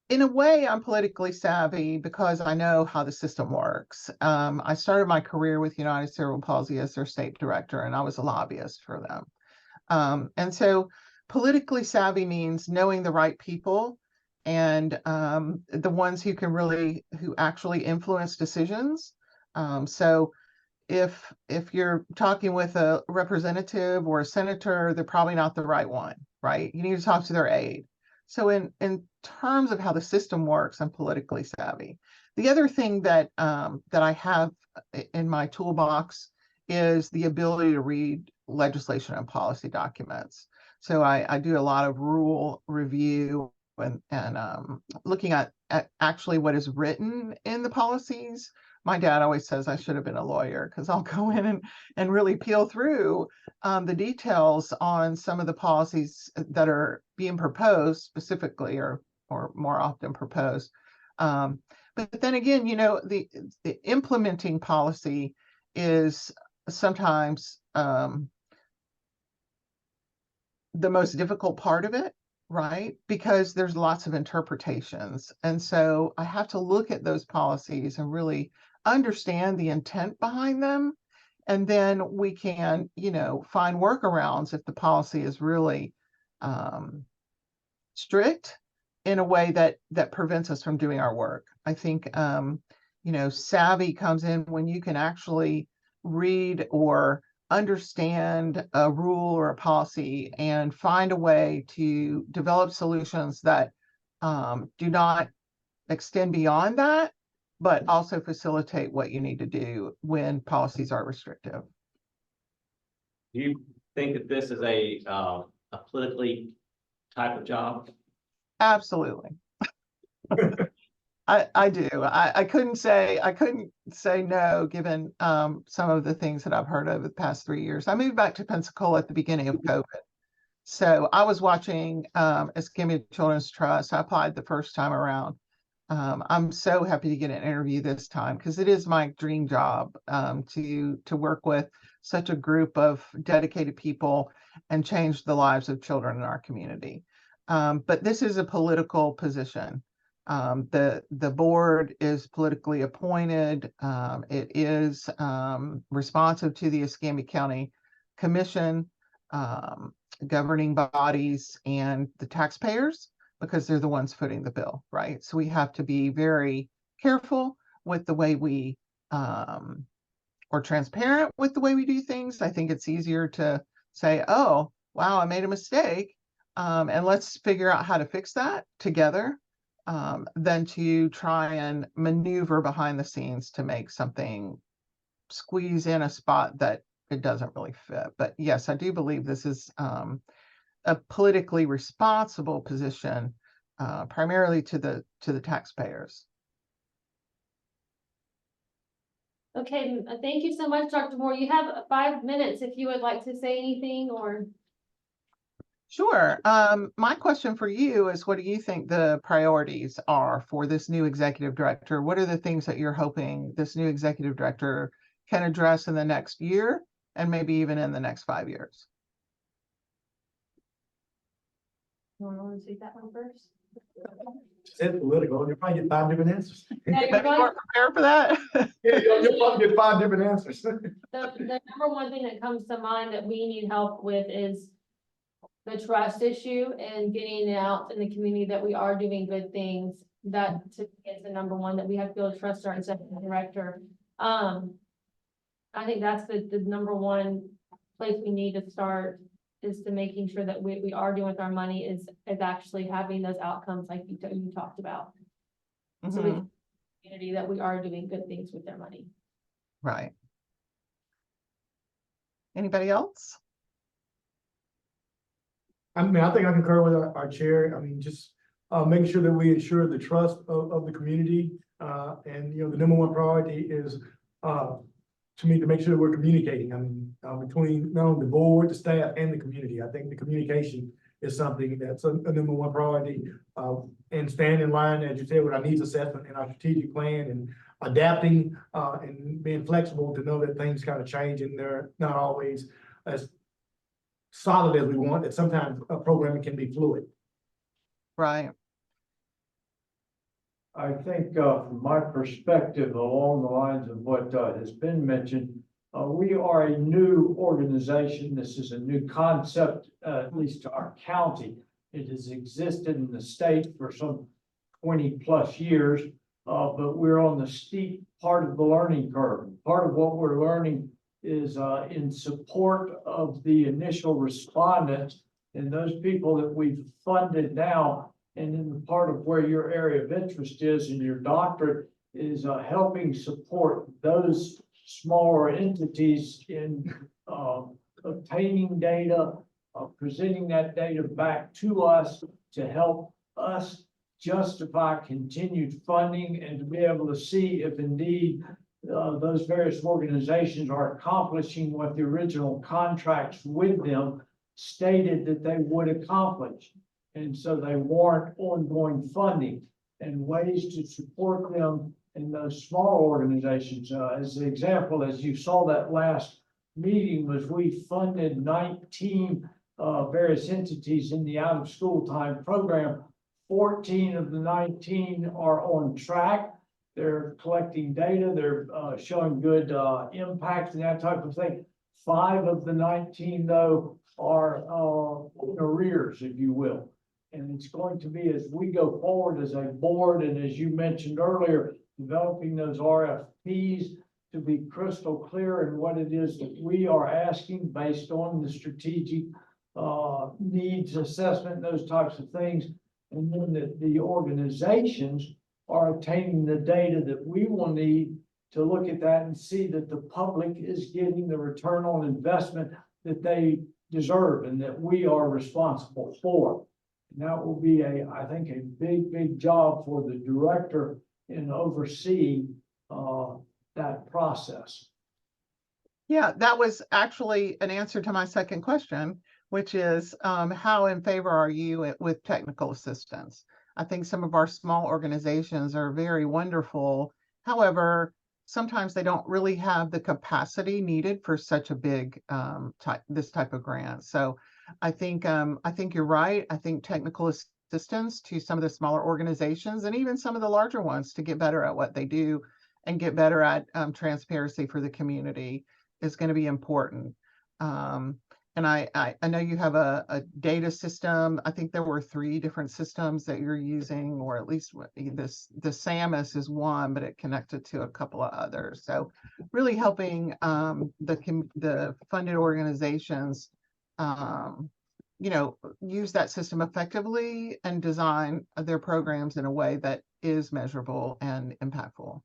In a way, I'm politically savvy because I know how the system works. I started my career with United Cerebral Palsy as their state director, and I was a lobbyist for them. And so politically savvy means knowing the right people and the ones who actually influence decisions. So if you're talking with a representative or a senator, they're probably not the right one, right? You need to talk to their aide. So in terms of how the system works, I'm politically savvy. The other thing that I have in my toolbox is the ability to read legislation and policy documents. So I do a lot of rule review and looking at actually what is written in the policies. My dad always says I should have been a lawyer because I'll go in and really peel through the details on some of the policies that are being proposed specifically or more often proposed. But then again, the implementing policy is sometimes the most difficult part of it, right? Because there's lots of interpretations. And so I have to look at those policies and really understand the intent behind them. And then we can, find workarounds if the policy is really strict in a way that prevents us from doing our work. I think, savvy comes in when you can actually read or understand a rule or a policy and find a way to develop solutions that do not extend beyond that, but also facilitate what you need to do when policies are restrictive. Do you think that this is a politically type of job? Absolutely. I do. I couldn't say no, given some of the things that I've heard over the past 3 years. I moved back to Pensacola at the beginning of COVID. So I was watching Escambia Children's Trust. I applied the first time around. I'm so happy to get an interview this time because it is my dream job to work with such a group of dedicated people and change the lives of children in our community. But this is a political position. The board is politically appointed. It is responsive to the Escambia County Commission, governing bodies, and the taxpayers, because they're the ones footing the bill, right? So we have to be very careful with the way we, or transparent with the way we do things. I think it's easier to say, oh, wow, I made a mistake, and let's figure out how to fix that together, than to try and maneuver behind the scenes to make something squeeze in a spot that it doesn't really fit. But yes, I do believe this is a politically responsible position, primarily to the taxpayers. Okay, thank you so much, Dr. Moore. You have 5 minutes if you would like to say anything or. Sure. My question for you is, what do you think the priorities are for this new executive director? What are the things that you're hoping this new executive director can address in the next year and maybe even in the next 5 years? You want to take that one first? It's political, you'll probably get 5 different answers. Yeah, you're Maybe you going- weren't prepared for that? Yeah, you'll probably get 5 different answers. The number one thing that comes to mind that we need help with is the trust issue and getting it out in the community that we are doing good things. That to me is the number one, that we have to be able to trust our executive director. I think that's the number one place we need to start, is to making sure that we are doing with our money is actually having those outcomes like you talked about. So we Mhm. community that we are doing good things with their money. Right. Anybody else? I mean, I think I concur with our chair. I mean, just making sure that we ensure the trust of the community. And, you know, the number one priority is to me, to make sure that we're communicating. I mean, between not only the board, the staff, and the community. I think the communication is something that's a number one priority. And staying in line, as you said, with our needs assessment and our strategic plan, and adapting and being flexible to know that things kind of change and they're not always as solid as we want, that sometimes a programming can be fluid. Right. I think, from my perspective, along the lines of what, has been mentioned, we are a new organization. This is a new concept, at least to our county. It has existed in the state for some 20+ years, but we're on the steep part of the learning curve. Part of what we're learning is in support of the initial respondents and those people that we've funded now. And in the part of where your area of interest is in your doctorate is helping support those smaller entities in obtaining data, presenting that data back to us to help us justify continued funding and to be able to see if indeed those various organizations are accomplishing what the original contracts with them stated that they would accomplish. And so they warrant ongoing funding and ways to support them in those small organizations. As an example, as you saw that last meeting, was we funded 19 various entities in the out of school time program. 14 of the 19 are on track. They're collecting data. They're showing good impact and that type of thing. 5 of the 19, though, are in arrears, if you will. And it's going to be, as we go forward as a board, and as you mentioned earlier, developing those RFPs to be crystal clear in what it is that we are asking based on the strategic needs assessment, those types of things. And then that the organizations are obtaining the data that we will need to look at that and see that the public is getting the return on investment that they deserve and that we are responsible for. And that will be I think, a big job for the director in overseeing that process. Yeah, that was actually an answer to my second question, which is how in favor are you with technical assistance? I think some of our small organizations are very wonderful. However, sometimes they don't really have the capacity needed for such a big this type of grant. So I think you're right. I think technical assistance to some of the smaller organizations and even some of the larger ones to get better at what they do and get better at transparency for the community is going to be important. And I know you have a data system. I think there were 3 different systems that you're using, or at least the SAMUS is one, but it connected to a couple of others. So really helping the funded organizations, use that system effectively and design their programs in a way that is measurable and impactful.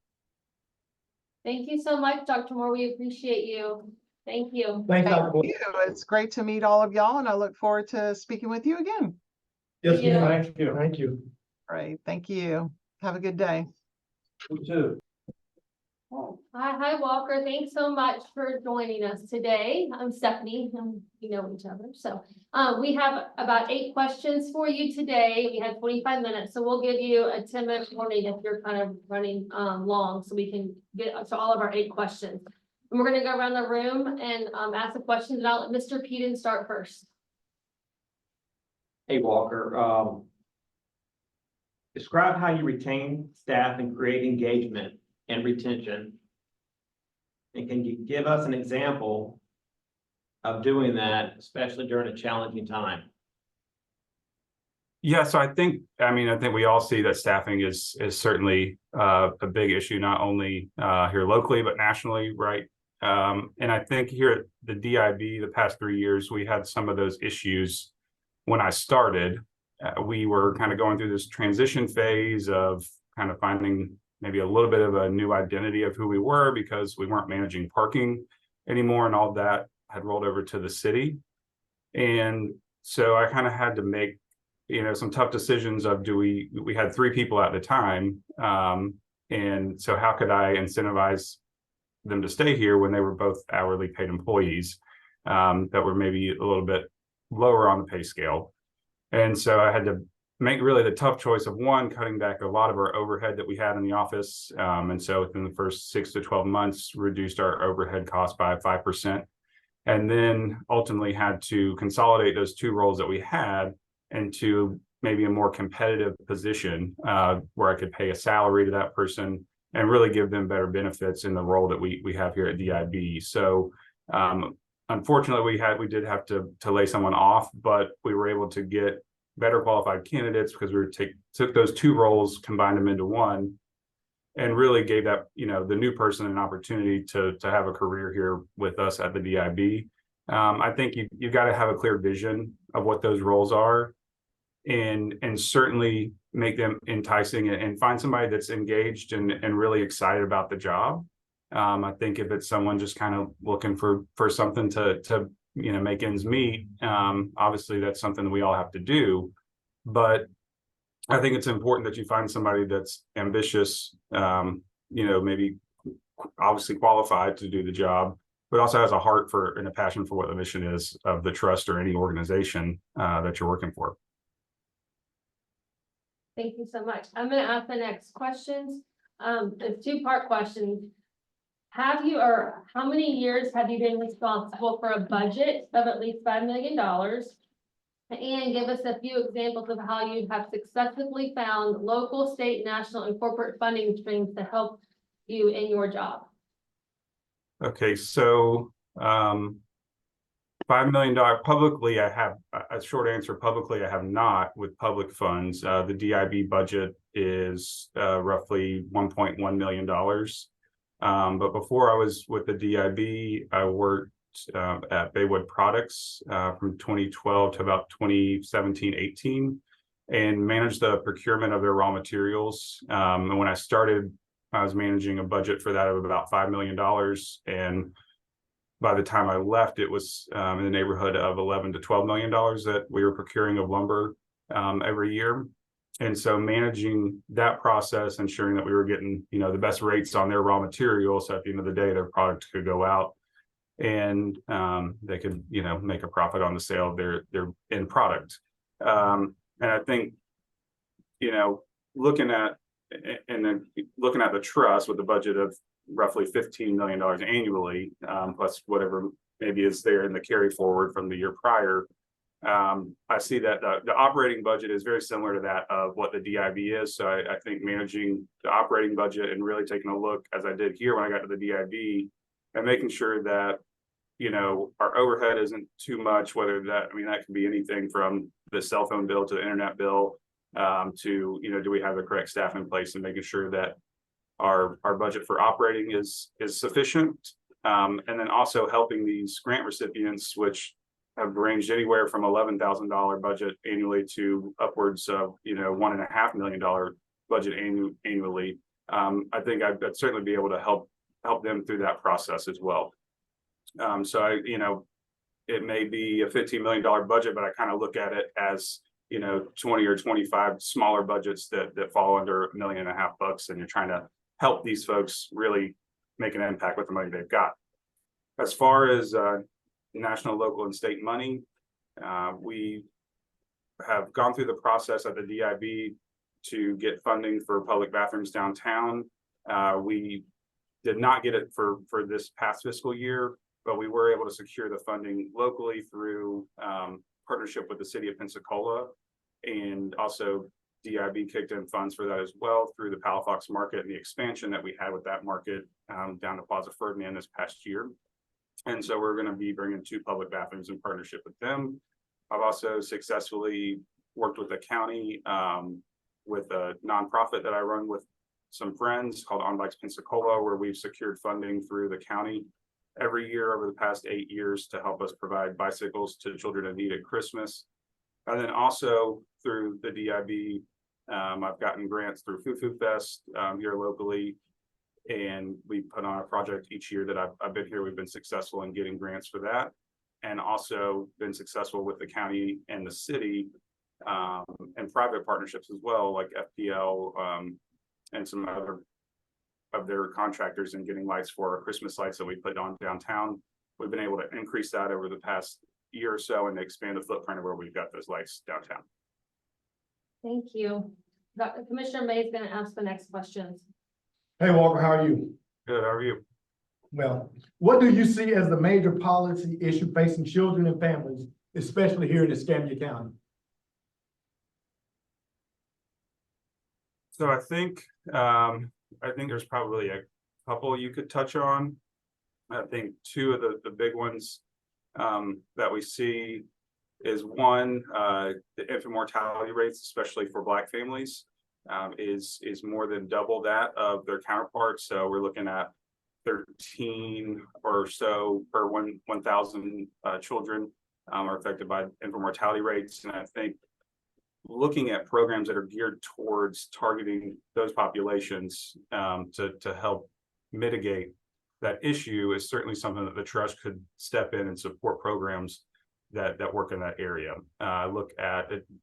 Thank you so much, Dr. Moore. We appreciate you. Thank you. Thanks, Thank Dr. Boyd. you. It's great to meet all of y'all, and I look forward to speaking with you again. Yes, Yeah. ma'am. Thank you. Thank you. All right. Thank you. Have a good day. You too. Hi, Walker. Thanks so much for joining us today. I'm Stephanie. We know each other. So we have about 8 questions for you today. We have 25 minutes, so we'll give you a 10-minute warning if you're kind of running long, so we can get to all of our 8 questions. And we're going to go around the room and ask the questions, and I'll let Mr. Peden start first. Hey, Walker, describe how you retain staff and create engagement and retention. And can you give us an example of doing that, especially during a challenging time? Yeah, so I think we all see that staffing is certainly a big issue, not only here locally, but nationally, right? And I think here at the DIB, the past 3 years, we had some of those issues. When I started, we were kind of going through this transition phase of kind of finding maybe a little bit of a new identity of who we were, because we weren't managing parking anymore, and all that had rolled over to the city. And so I kind of had to make, some tough decisions of we had 3 people at the time. And so how could I incentivize them to stay here when they were both hourly paid employees that were maybe a little bit lower on the pay scale? And so I had to make really the tough choice of, one, cutting back a lot of our overhead that we had in the office. And so within the first 6 to 12 months, reduced our overhead costs by 5%. And then ultimately had to consolidate those 2 roles that we had into maybe a more competitive position where I could pay a salary to that person and really give them better benefits in the role that we have here at DIB. So unfortunately, we did have to lay someone off, but we were able to get better qualified candidates because we took those 2 roles, combined them into one, and really gave that, the new person an opportunity to have a career here with us at the DIB. I think you've got to have a clear vision of what those roles are, and certainly make them enticing, and find somebody that's engaged and really excited about the job. I think if it's someone just kind of looking for something to make ends meet, obviously that's something that we all have to do. But I think it's important that you find somebody that's ambitious, maybe obviously qualified to do the job, but also has a heart for and a passion for what the mission is of the trust or any organization that you're working for. Thank you so much. I'm going to ask the next questions. It's 2-part questions. How many years have you been responsible for a budget of at least $5 million? And give us a few examples of how you have successfully found local, state, national, and corporate funding streams to help you in your job. Okay, so $5 million publicly, I have a short answer. Publicly, I have not with public funds. The DIB budget is roughly $1.1 million. But before I was with the DIB, I worked at Baywood Products from 2012 to about 2017-18, and managed the procurement of their raw materials. And when I started, I was managing a budget for that of about $5 million. And by the time I left, it was in the neighborhood of $11 to $12 million that we were procuring of lumber every year. And so managing that process, ensuring that we were getting, the best rates on their raw materials, so at the end of the day, their product could go out and they could, make a profit on the sale of their end product. And I think, looking at the trust with a budget of roughly $15 million annually, plus whatever maybe is there in the carry forward from the year prior. I see that the operating budget is very similar to that of what the DIB is. So I think managing the operating budget and really taking a look, as I did here when I got to the DIB, and making sure that, you know, our overhead isn't too much, whether that, I mean, that could be anything from the cell phone bill to the internet bill, to, you know, do we have the correct staff in place, and making sure that our budget for operating is sufficient. And then also helping these grant recipients, which have ranged anywhere from $11,000 budget annually to upwards of, you know, $1.5 million budget annually. I think I'd certainly be able to help them through that process as well. So you know, it may be a $15 million budget, but I kind of look at it as, you know, 20 or 25 smaller budgets that fall under $1.5 million, and you're trying to help these folks really make an impact with the money they've got. As far as national, local, and state money, we have gone through the process at the DIB to get funding for public bathrooms downtown. We did not get it for this past fiscal year, but we were able to secure the funding locally through partnership with the city of Pensacola, and also DIB kicked in funds for that as well through the Palafox market and the expansion that we had with that market down to Plaza Ferdinand this past year. And so we're going to be bringing 2 public bathrooms in partnership with them. I've also successfully worked with the county with a nonprofit that I run with some friends called On Bikes Pensacola, where we've secured funding through the county every year over the past 8 years to help us provide bicycles to children in need at Christmas. And then also through the DIB, I've gotten grants through Foo Fest here locally. And we put on a project each year that I've been here. We've been successful in getting grants for that, and also been successful with the county and the city and private partnerships as well, like FPL and some other of their contractors in getting lights for our Christmas lights that we put on downtown. We've been able to increase that over the past year or so and expand the footprint of where we've got those lights downtown. Thank you. Commissioner May is going to ask the next questions. Hey Walker, how are you? Good, how are you? Well, what do you see as the major policy issue facing children and families, especially here in Escambia County? So I think there's probably a couple you could touch on. I think 2 of the big ones that we see is one, the infant mortality rates, especially for Black families, is more than double that of their counterparts. So we're looking at 13 or so per 1,000 children are affected by infant mortality rates. And I think looking at programs that are geared towards targeting those populations to help mitigate that issue is certainly something that the trust could step in and support programs that work in that area.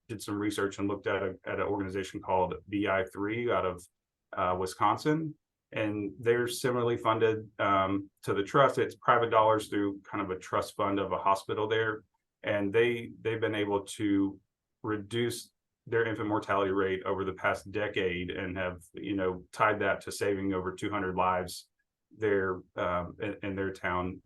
Did some research and looked at an organization called BI3 out of Wisconsin, and they're similarly funded to the trust. It's private dollars through kind of a trust fund of a hospital there, and they've been able to reduce their infant mortality rate over the past decade and have, you know, tied that to saving over 200 lives there in their town.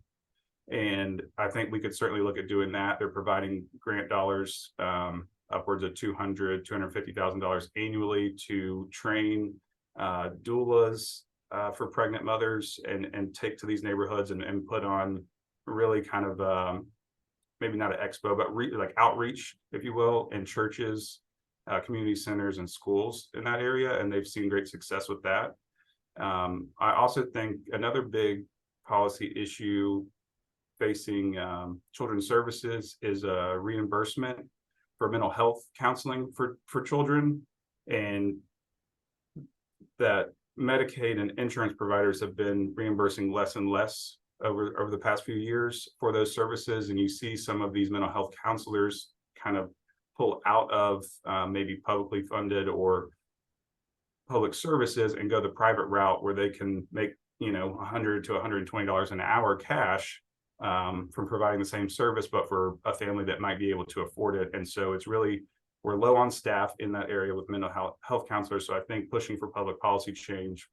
And I think we could certainly look at doing that. They're providing grant dollars upwards of $250,000 annually to train doulas for pregnant mothers and take to these neighborhoods and put on really kind of maybe not an expo, but like outreach, if you will, in churches, community centers, and schools in that area. And they've seen great success with that. I also think another big policy issue facing children's services is a reimbursement for mental health counseling for children, and that Medicaid and insurance providers have been reimbursing less and less over the past few years for those services. And you see some of these mental health counselors kind of pull out of maybe publicly funded or public services and go the private route where they can make, you know, $100 to $120 an hour cash from providing the same service, but for a family that might be able to afford it. And so it's really, we're low on staff in that area with mental health counselors. So I think pushing for public policy change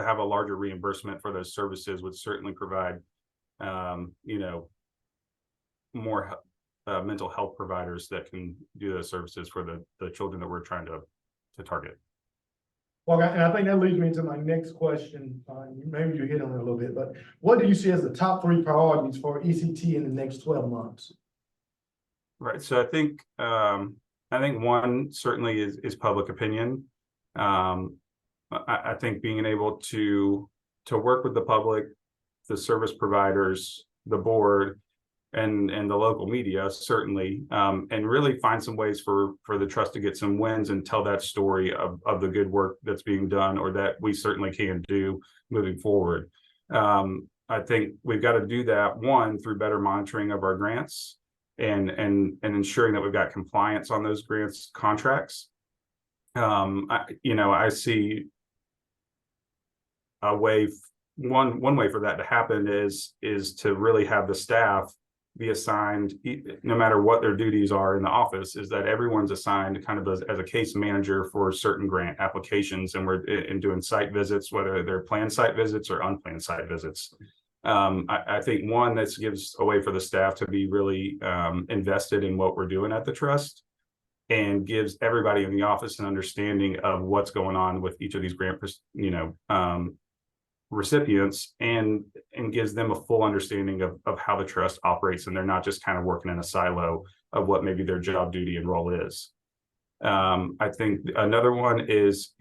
have a larger reimbursement for those services would certainly provide, you know, more mental health providers that can do those services for the children that we're trying to target. Well, and I think that leads me to my next question. Maybe you hit on it a little bit, but what do you see as the top 3 priorities for ECT in the next 12 months? Right. So I think one certainly is public opinion. I think being able to work with the public, the service providers, the board, and the local media certainly, and really find some ways for the trust to get some wins and tell that story of the good work that's being done, or that we certainly can do moving forward. I think we've got to do that, one, through better monitoring of our grants and ensuring that we've got compliance on those grants contracts. I see a way, one way for that to happen is to really have the staff be assigned, no matter what their duties are in the office, is that everyone's assigned kind of as a case manager for certain grant applications, and we're doing site visits, whether they're planned site visits or unplanned site visits. I think one, this gives a way for the staff to be really invested in what we're doing at the trust, and gives everybody in the office an understanding of what's going on with each of these grant, recipients, and gives them a full understanding of how the trust operates, and they're not just kind of working in a silo of what maybe their job duty and role is. I think another one is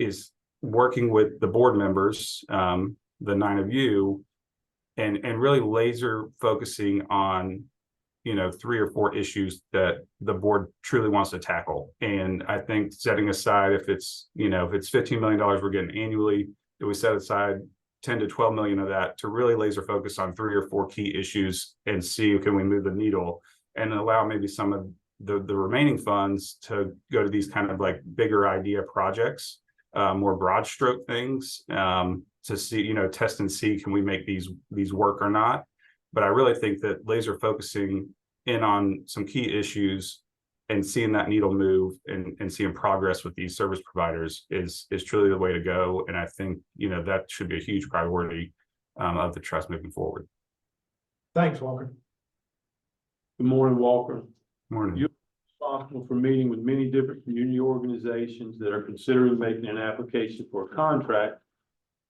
working with the board members, the 9 of you, and really laser focusing on 3 or 4 issues that the board truly wants to tackle. And I think setting aside, if it's $15 million we're getting annually, do we set aside 10 to 12 million of that to really laser focus on 3 or 4 key issues and see, can we move the needle, and allow maybe some of the remaining funds to go to these kind of like bigger idea projects, more broad stroke things, to see, test and see, can we make these work or not. But I really think that laser focusing in on some key issues and seeing that needle move and seeing progress with these service providers is truly the way to go. And I think, that should be a huge priority of the trust moving forward. Thanks, Walker. Good morning, Walker. Morning. You're responsible for meeting with many different community organizations that are considering making an application for a contract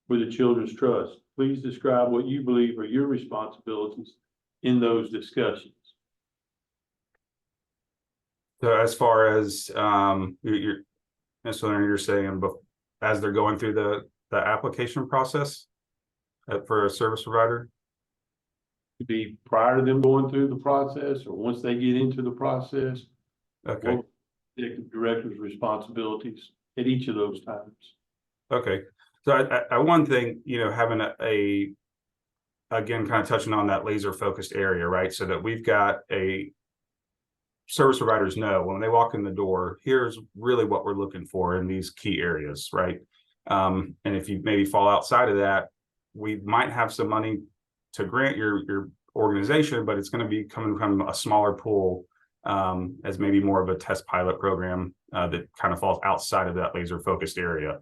with the Children's Trust. Please describe what you believe are your responsibilities in those discussions. So as far as you're saying, but as they're going through the application process for a service provider, To be prior to them going through the process, or once they get into the process, okay, what executive director's responsibilities at each of those times. okay. So I one thing, having again, kind of touching on that laser focused area, right? So that we've got service providers know when they walk in the door, here's really what we're looking for in these key areas, right? And if you maybe fall outside of that, we might have some money to grant your organization, but it's going to be coming from a smaller pool, as maybe more of a test pilot program that kind of falls outside of that laser focused area.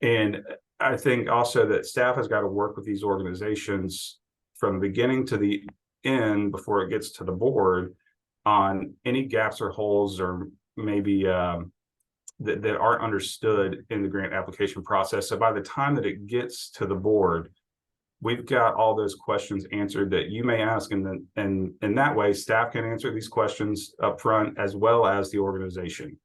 And I think also that staff has got to work with these organizations from the beginning to the end before it gets to the board on any gaps or holes, or maybe that aren't understood in the grant application process. So by the time that it gets to the board, we've got all those questions answered that you may ask, and in that way, staff can answer these questions up front as well as the organization.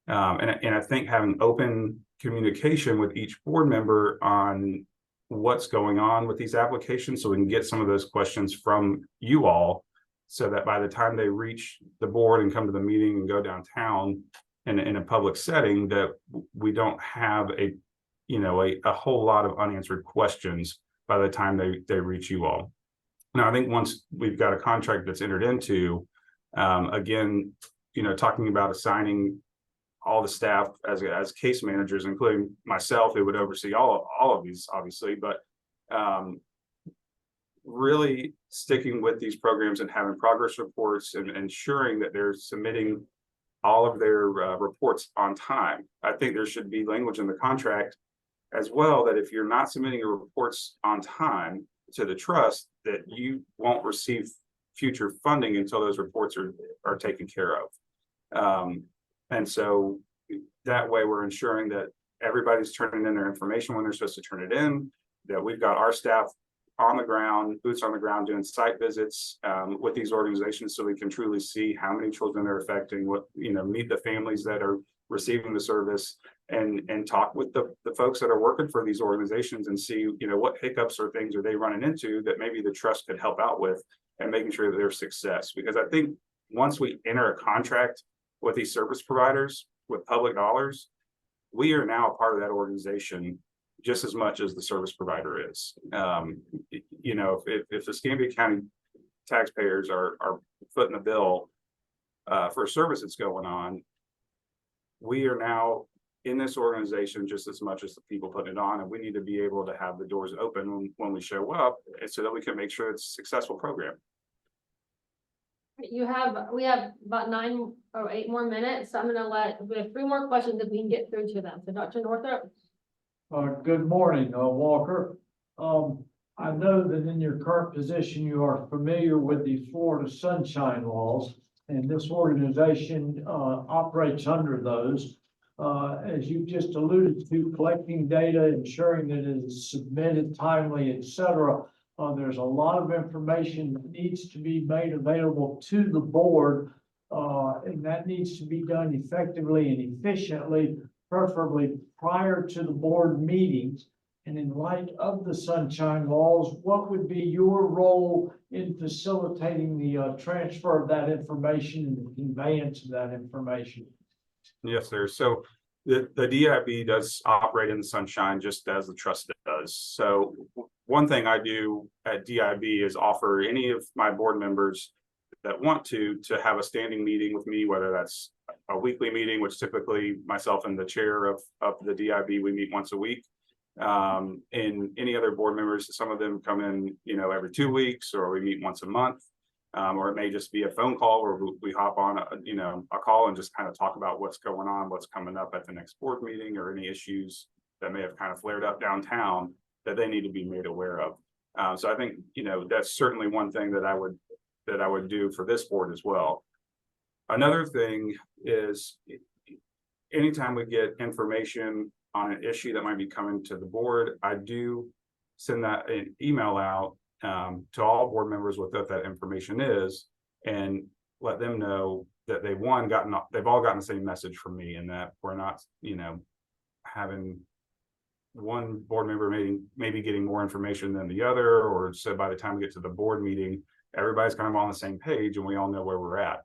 And I think having open communication with each board member on what's going on with these applications, so we can get some of those questions from you all, so that by the time they reach the board and come to the meeting and go downtown in a public setting, that we don't have a whole lot of unanswered questions by the time they reach you all. Now, I think once we've got a contract that's entered into, again, talking about assigning all the staff as case managers, including myself, who would oversee all of these, obviously, but really sticking with these programs and having progress reports and ensuring that they're submitting all of their reports on time. I think there should be language in the contract as well, that if you're not submitting your reports on time to the trust, that you won't receive future funding until those reports are taken care of. And so that way we're ensuring that everybody's turning in their information when they're supposed to turn it in, that we've got our staff on the ground, boots on the ground, doing site visits with these organizations, so we can truly see how many children they're affecting, what, meet the families that are receiving the service, and talk with the folks that are working for these organizations and see, what hiccups or things are they running into that maybe the trust could help out with, and making sure that there's success. Because I think once we enter a contract with these service providers with public dollars, we are now a part of that organization just as much as the service provider is. If the Escambia County taxpayers are footing the bill for a service that's going on, we are now in this organization just as much as the people putting it on, and we need to be able to have the doors open when we show up, so that we can make sure it's a successful program. We have about 9 or 8 more minutes, so we have 3 more questions if we can get through to them. So Dr. Northrop. Good morning, Walker. I know that in your current position, you are familiar with the Florida Sunshine Laws, and this organization operates under those. As you just alluded to, collecting data, ensuring that it is submitted timely, etc. There's a lot of information that needs to be made available to the board, and that needs to be done effectively and efficiently, preferably prior to the board meetings. And in light of the Sunshine Laws, what would be your role in facilitating the transfer of that information and the conveyance of that information? Yes, sir. So the DIB does operate in the Sunshine just as the trust does. So one thing I do at DIB is offer any of my board members that want to have a standing meeting with me, whether that's a weekly meeting, which typically myself and the chair of the DIB, we meet once a week. And any other board members, some of them come in, every 2 weeks, or we meet once a month. Or it may just be a phone call where we hop on a call and just kind of talk about what's going on, what's coming up at the next board meeting, or any issues that may have kind of flared up downtown that they need to be made aware of. So I think, that's certainly one thing that I would do for this board as well. Another thing is, anytime we get information on an issue that might be coming to the board, I do send that an email out to all board members with what that information is, and let them know that they've all gotten the same message from me, and that we're not, having one board member maybe getting more information than the other, or so by the time we get to the board meeting, everybody's kind of on the same page and we all know where we're at.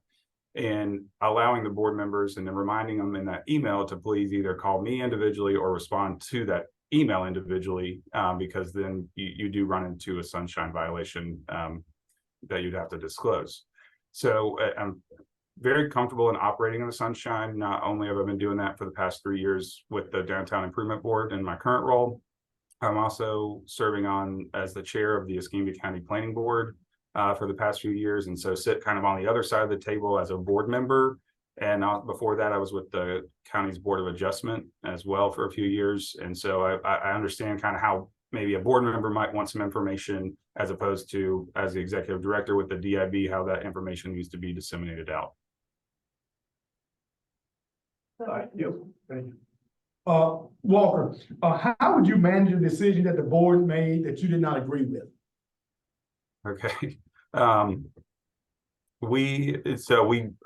And allowing the board members and then reminding them in that email to please either call me individually or respond to that email individually, because then you do run into a sunshine violation that you'd have to disclose. So I'm very comfortable in operating in the sunshine. Not only have I been doing that for the past 3 years with the Downtown Improvement Board in my current role, I'm also serving on as the chair of the Escambia County Planning Board for the past few years, and so sit kind of on the other side of the table as a board member. And before that, I was with the county's Board of Adjustment as well for a few years. And so I understand kind of how maybe a board member might want some information, as opposed to, as the executive director with the DIB, how that information needs to be disseminated out. Thank you. Walker, how would you manage a decision that the board made that you did not agree with? Okay. We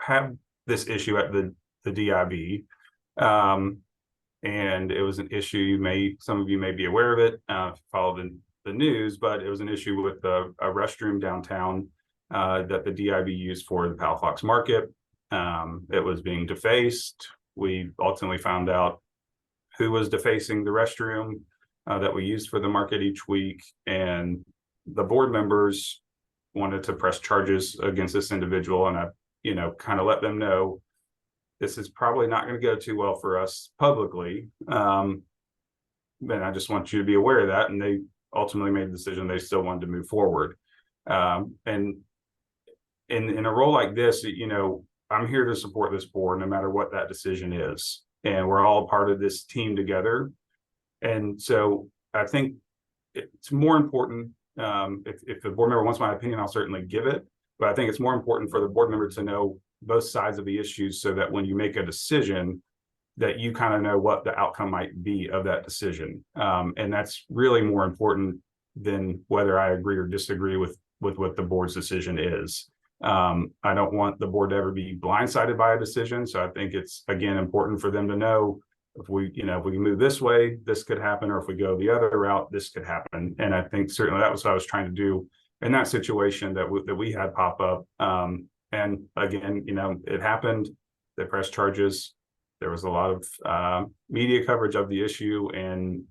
have this issue at the DIB, and it was an issue, some of you may be aware of it, follow the news, but it was an issue with a restroom downtown that the DIB used for the Palafox Market. It was being defaced. We ultimately found out who was defacing the restroom that we used for the market each week, and the board members wanted to press charges against this individual, and I kind of let them know this is probably not going to go too well for us publicly. And I just want you to be aware of that. And they ultimately made the decision they still wanted to move forward. And in a role like this, I'm here to support this board no matter what that decision is. And we're all part of this team together. And so I think it's more important, if the board member wants my opinion, I'll certainly give it. But I think it's more important for the board member to know both sides of the issues so that when you make a decision, that you kind of know what the outcome might be of that decision. And that's really more important than whether I agree or disagree with what the board's decision is. I don't want the board to ever be blindsided by a decision. So I think it's, again, important for them to know if we move this way, this could happen, or if we go the other route, this could happen. And I think certainly that was what I was trying to do in that situation that we had pop up. And again, it happened. They pressed charges. There was a lot of media coverage of the issue, and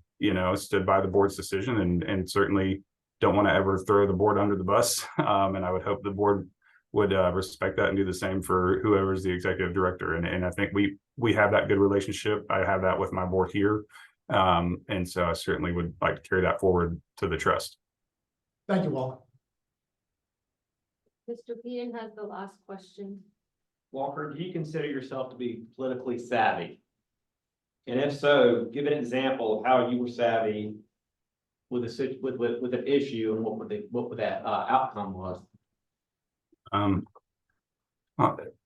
stood by the board's decision, and certainly don't want to ever throw the board under the bus. And I would hope the board would respect that and do the same for whoever is the executive director. And I think we have that good relationship. I have that with my board here, and so I certainly would like to carry that forward to the trust. Thank you, Walker. Mr. Peden has the last question. Walker, do you consider yourself to be politically savvy? And if so, give an example of how you were savvy with an issue, and what would that outcome was.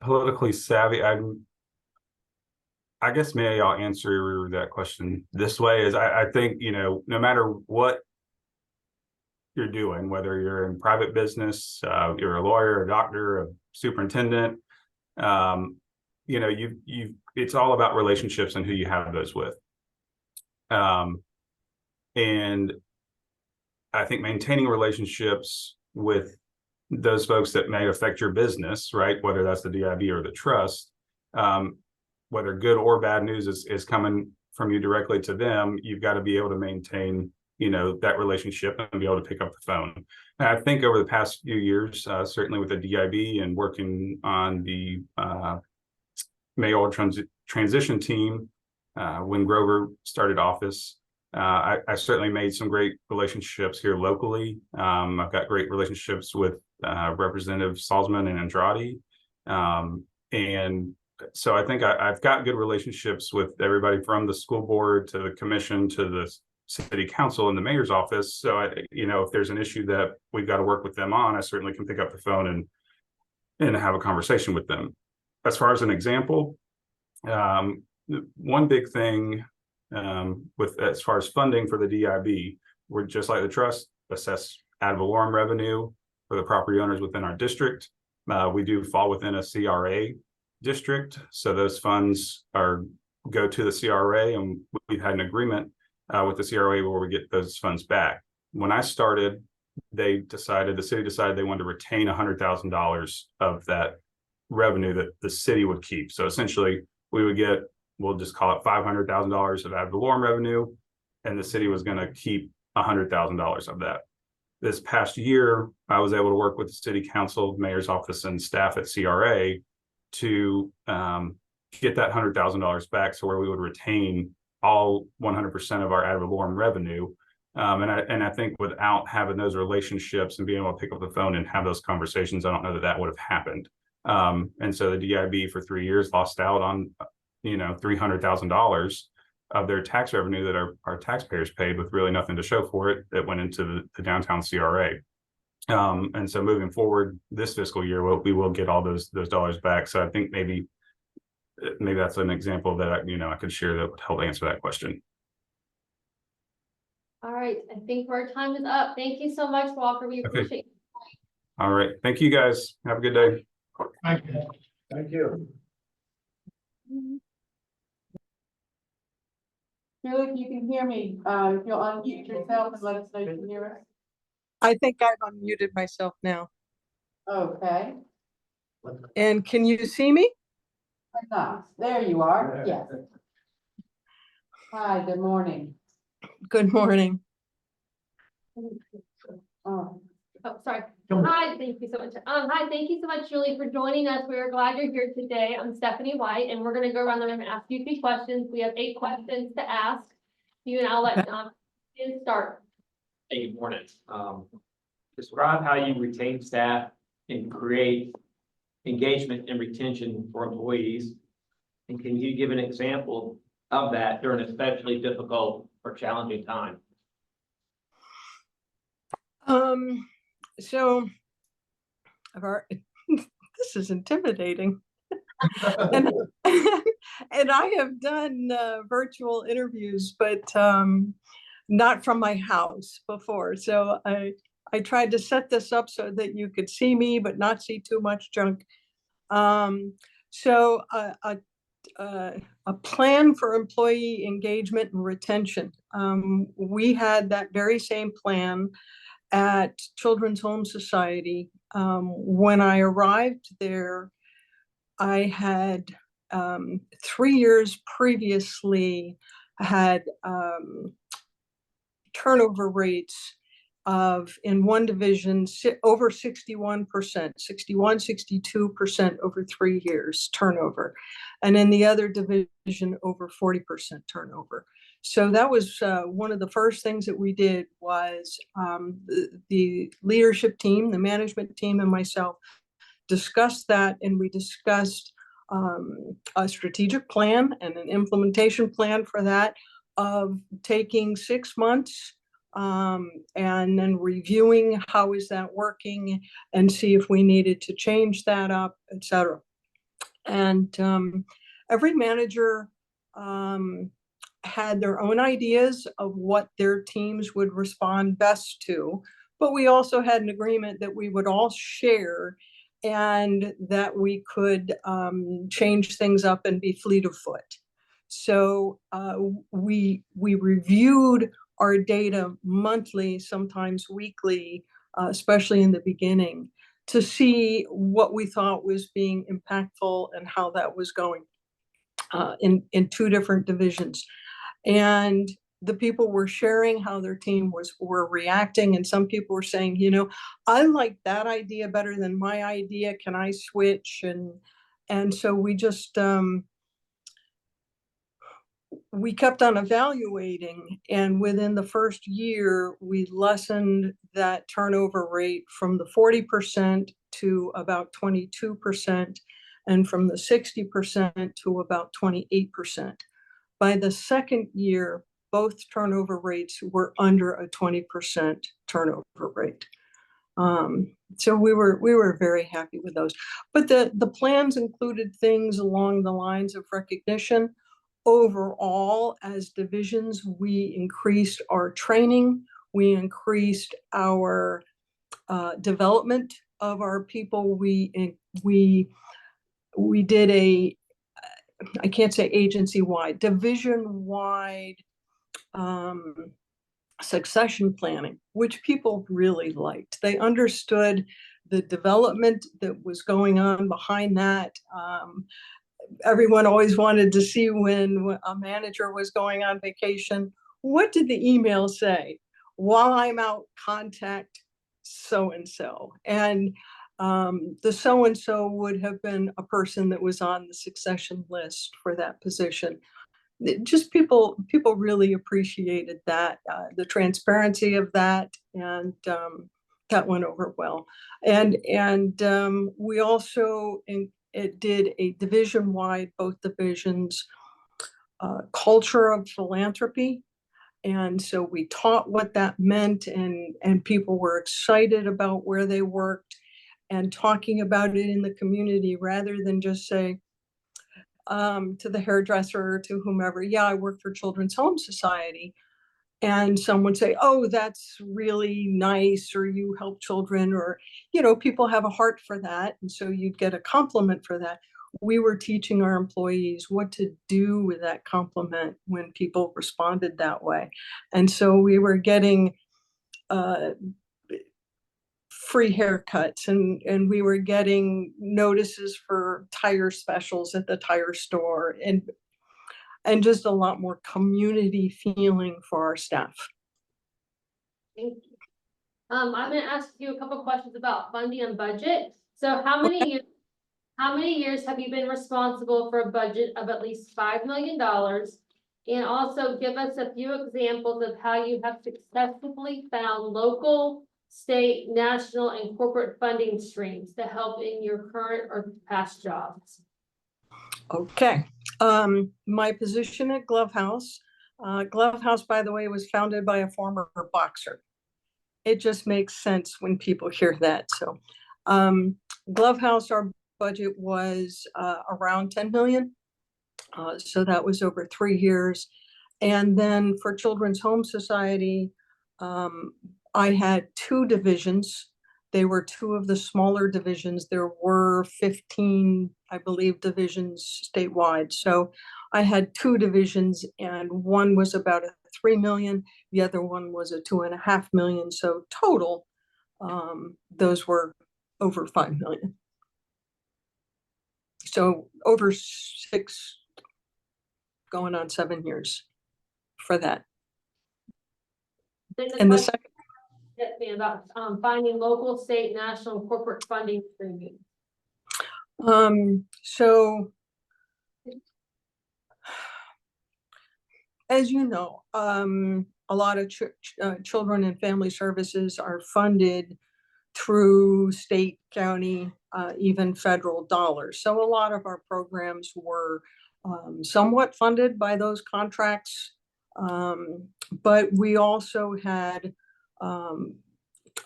Politically savvy. I guess maybe I'll answer that question this way: is I think no matter what you're doing, whether you're in private business, you're a lawyer, a doctor, a superintendent, it's all about relationships and who you have those with. And I think maintaining relationships with those folks that may affect your business, right? Whether that's the DIB or the trust, whether good or bad news is coming from you directly to them, you've got to be able to maintain that relationship and be able to pick up the phone. And I think over the past few years, certainly with the DIB and working on the mayoral transition team, when Grover started office, I certainly made some great relationships here locally. I've got great relationships with Representative Salzman and Andrade. And so I think I've got good relationships with everybody from the school board to the commission to the city council and the mayor's office. So if there's an issue that we've got to work with them on, I certainly can pick up the phone and have a conversation with them. As far as an example, one big thing as far as funding for the DIB, we're just like the trust, assess ad valorem revenue for the property owners within our district. We do fall within a CRA district, so those funds go to the CRA, and we've had an agreement with the CRA where we get those funds back. When I started, the city decided they wanted to retain $100,000 of that revenue that the city would keep. So essentially, we would get, we'll just call it $500,000 of ad valorem revenue, and the city was going to keep $100,000 of that. This past year, I was able to work with the city council, mayor's office, and staff at CRA to get that $100,000 back, so where we would retain all 100% of our ad valorem revenue. And I think without having those relationships and being able to pick up the phone and have those conversations, I don't know that would have happened. And so the DIB for 3 years lost out on $300,000 of their tax revenue that our taxpayers paid, with really nothing to show for it, that went into the downtown CRA. And so moving forward this fiscal year, we will get all those dollars back. So I think maybe that's an example that I could share that would help answer that question. All right, I think our time is up. Thank you so much, Walker. We appreciate it. All right. Thank you, guys. Have a good day. Thank you. Thank you. Julie, if you can hear me, if you'll unmute yourself and let us know you can hear us. I think I've unmuted myself now. Okay. And can you see me? Nice. There you are. Yes. Hi, good morning. Good morning. Oh, sorry. Hi, thank you so much. Hi, thank you so much, Julie, for joining us. We're glad you're here today. I'm Stephanie White, and we're going to go around the room and ask you 3 questions. We have 8 questions to ask you, and I'll let Ian start. Hey, good morning. Describe how you retain staff and create engagement and retention for employees. And can you give an example of that during especially difficult or challenging time? So I've already, this is intimidating. And, and I have done virtual interviews, but not from my house before. So I tried to set this up so that you could see me, but not see too much junk. So a plan for employee engagement and retention. We had that very same plan at Children's Home Society. When I arrived there, I had 3 years previously had turnover rates of, in one division, over 61%, 62% over 3 years turnover. And in the other division, over 40% turnover. So that was one of the first things that we did was the leadership team, the management team, and myself discussed that, and we discussed a strategic plan and an implementation plan for that of taking 6 months and then reviewing how is that working and see if we needed to change that up, etc. And every manager had their own ideas of what their teams would respond best to, but we also had an agreement that we would all share and that we could change things up and be fleet of foot. So we reviewed our data monthly, sometimes weekly, especially in the beginning, to see what we thought was being impactful and how that was going in 2 different divisions. And the people were sharing how their team were reacting, and some people were saying, you know, I like that idea better than my idea. Can I switch? And so we just we kept on evaluating, and within the first year, we lessened that turnover rate from the 40% to about 22%, and from the 60% to about 28%. By the second year, both turnover rates were under a 20% turnover rate. So we were very happy with those. But the plans included things along the lines of recognition. Overall, as divisions, we increased our training, we increased our development of our people. We did a, I can't say agency-wide, division-wide succession planning, which people really liked. They understood the development that was going on behind that. Everyone always wanted to see when a manager was going on vacation, what did the email say? While I'm out, contact so-and-so. And the so-and-so would have been a person that was on the succession list for that position. Just people really appreciated that, the transparency of that, and that went over well. And we also it did a division-wide, both divisions, culture of philanthropy. And so we taught what that meant, and people were excited about where they worked and talking about it in the community rather than just say to the hairdresser or to whomever, yeah, I work for Children's Home Society. And someone would say, oh, that's really nice, or you help children, or, you know, people have a heart for that. And so you'd get a compliment for that. We were teaching our employees what to do with that compliment when people responded that way. And so we were getting free haircuts, and we were getting notices for tire specials at the tire store, and just a lot more community feeling for our staff. Thank you. I'm gonna ask you a couple questions about funding and budget. So how many years have you been responsible for a budget of at least $5 million? And also give us a few examples of how you have successfully found local, state, national, and corporate funding streams to help in your current or past jobs. Okay. My position at Glove House, Glove House, by the way, was founded by a former boxer. It just makes sense when people hear that. So Glove House, our budget was around 10 million. So that was over 3 years. And then for Children's Home Society, I had 2 divisions. They were 2 of the smaller divisions. There were 15, I believe, divisions statewide. So I had 2 divisions, and one was about a 3 million. The other one was a 2.5 million. So total, those were over 5 million. So over 6, going on 7 years for that. Then And the question second, hit me about finding local, state, national, corporate funding streams. so as you know, a lot of children and family services are funded through state, county, even federal dollars. So a lot of our programs were somewhat funded by those contracts. But we also had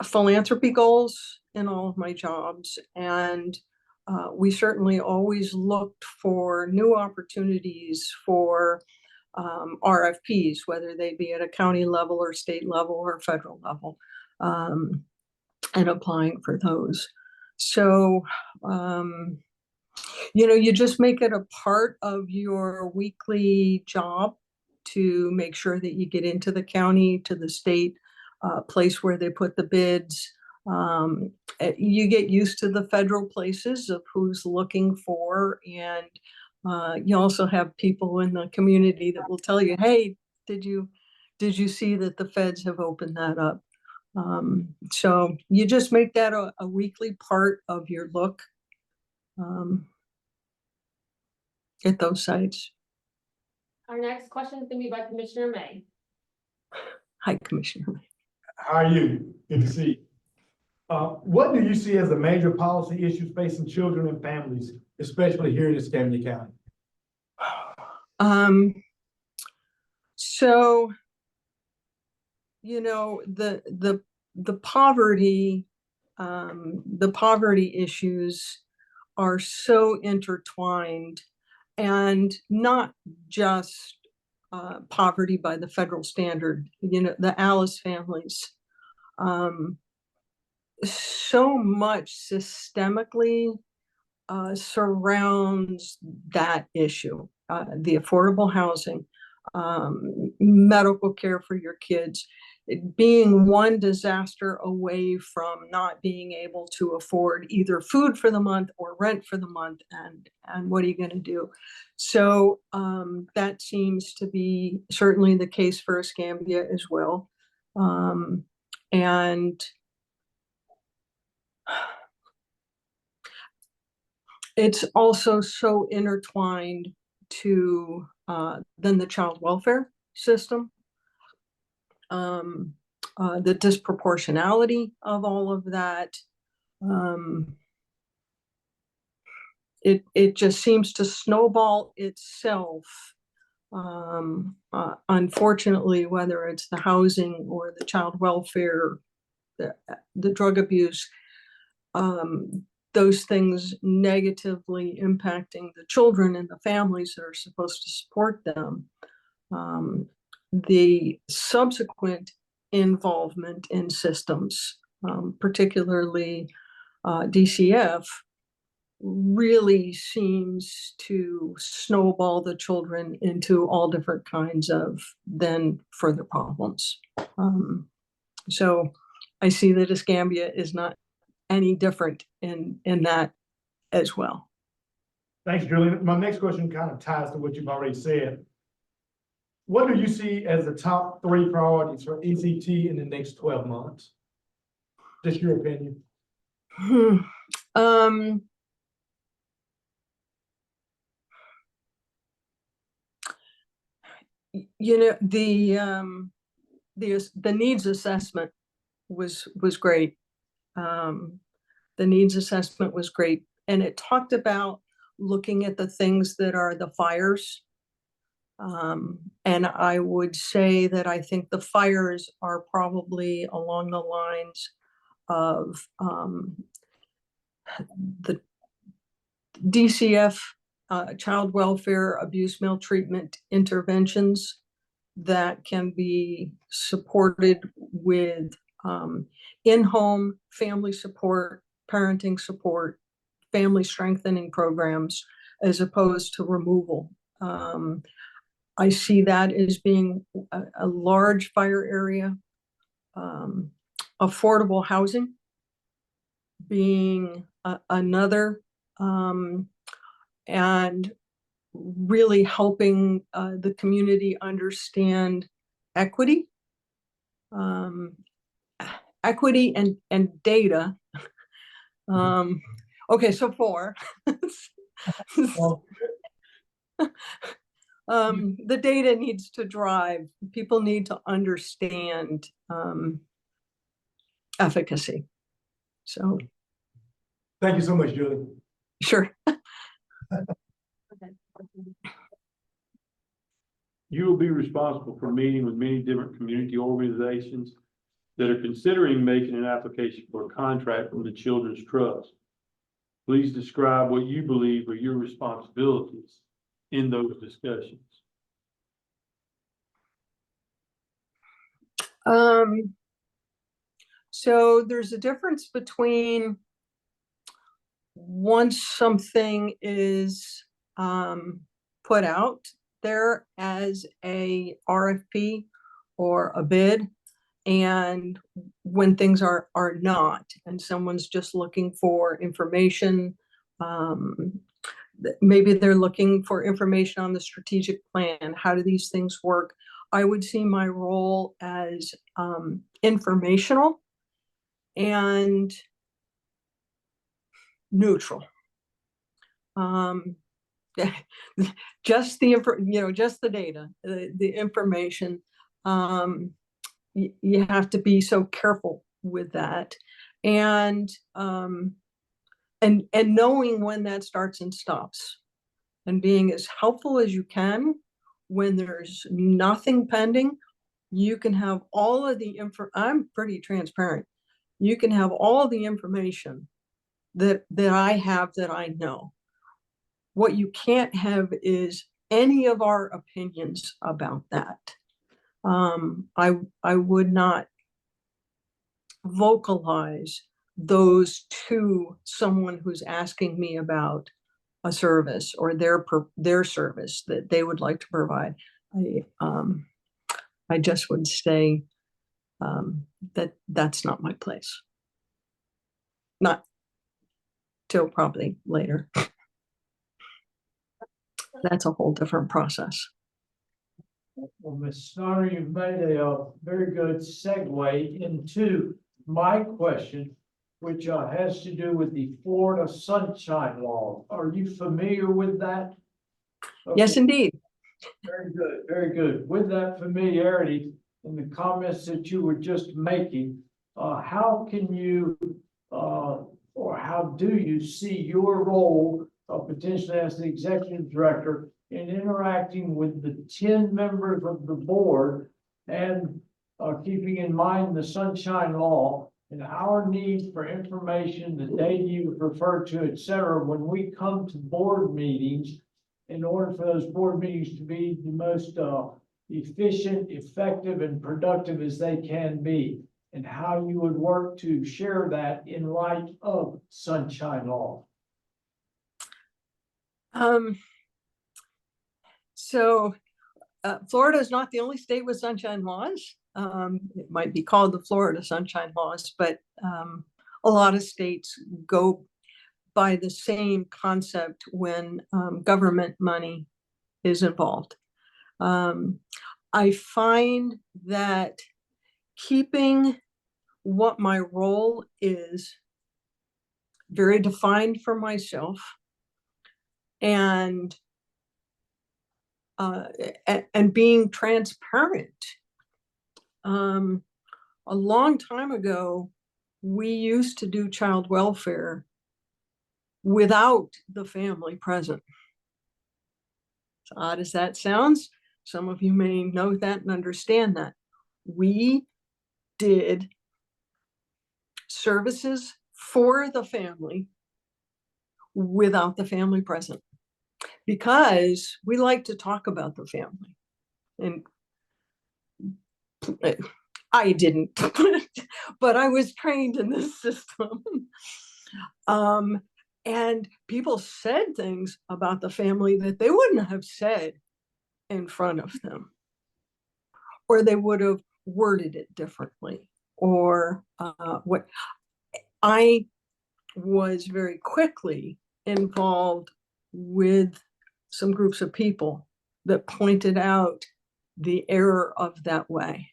philanthropy goals in all of my jobs. And we certainly always looked for new opportunities for RFPs, whether they be at a county level or state level or federal level, and applying for those. So, you just make it a part of your weekly job to make sure that you get into the county, to the state place where they put the bids. You get used to the federal places of who's looking for, and you also have people in the community that will tell you, hey, did you see that the feds have opened that up? So you just make that a weekly part of your look at those sites. Our next question is going to be by Commissioner May. Hi, Commissioner. How are you? Good to see you. What do you see as the major policy issues facing children and families, especially here in Escambia County? So, the poverty issues are so intertwined, and not just poverty by the federal standard, the Alice families. So much systemically surrounds that issue, the affordable housing, medical care for your kids, being one disaster away from not being able to afford either food for the month or rent for the month, and what are you going to do? So that seems to be certainly the case for Escambia as well. And it's also so intertwined to then the child welfare system, the disproportionality of all of that. It just seems to snowball itself. Unfortunately, whether it's the housing or the child welfare, the drug abuse, those things negatively impacting the children and the families that are supposed to support them. The subsequent involvement in systems, particularly DCF, really seems to snowball the children into all different kinds of then further problems. So I see that Escambia is not any different in that as well. Thanks, Julie. My next question kind of ties to what you've already said. What do you see as the top 3 priorities for ECT in the next 12 months? Just your opinion. The needs assessment was great. The needs assessment was great, and it talked about looking at the things that are the fires And I would say that I think the fires are probably along the lines of the DCF, child welfare, abuse maltreatment interventions that can be supported with in-home family support, parenting support, family strengthening programs, as opposed to removal. I see that as being a large fire area. Affordable housing being another, and really helping the community understand equity, equity and data. Okay, so 4. The data needs to drive. People need to understand efficacy. So, Thank you so much, Julie. sure. You will be responsible for meeting with many different community organizations that are considering making an application for a contract from the Children's Trust. Please describe what you believe are your responsibilities in those discussions. So there's a difference between once something is put out there as a RFP or a bid, and when things are not, and someone's just looking for information. Maybe they're looking for information on the strategic plan. How do these things work? I would see my role as informational and neutral. Just the just the data, the information. You have to be so careful with that, and knowing when that starts and stops, and being as helpful as you can when there's nothing pending. You can have all of the I'm pretty transparent. You can have all the information that I have, that I know. What you can't have is any of our opinions about that. I would not vocalize those to someone who's asking me about a service or their service that they would like to provide. I just would say that's not my place. Not till probably later. That's a whole different process. Well, Ms. Snyder, you've made a very good segue into my question, which has to do with the Florida Sunshine Law. Are you familiar with that? Okay. Yes, indeed. Very good, very good. With that familiarity and the comments that you were just making, how can you, or how do you see your role potentially as the executive director in interacting with the 10 members of the board and keeping in mind the Sunshine Law and our need for information, the data you referred to, et cetera, when we come to board meetings, in order for those board meetings to be the most efficient, effective, and productive as they can be, and how you would work to share that in light of Sunshine Law? So Florida is not the only state with sunshine laws. It might be called the Florida Sunshine Laws, but a lot of states go by the same concept when government money is involved. I find that keeping what my role is very defined for myself, and being transparent. A long time ago, we used to do child welfare without the family present. As odd as that sounds, some of you may know that and understand that. We did services for the family without the family present, because we like to talk about the family. And I didn't, but I was trained in this system. And people said things about the family that they wouldn't have said in front of them, or they would have worded it differently, or what. I was very quickly involved with some groups of people that pointed out the error of that way,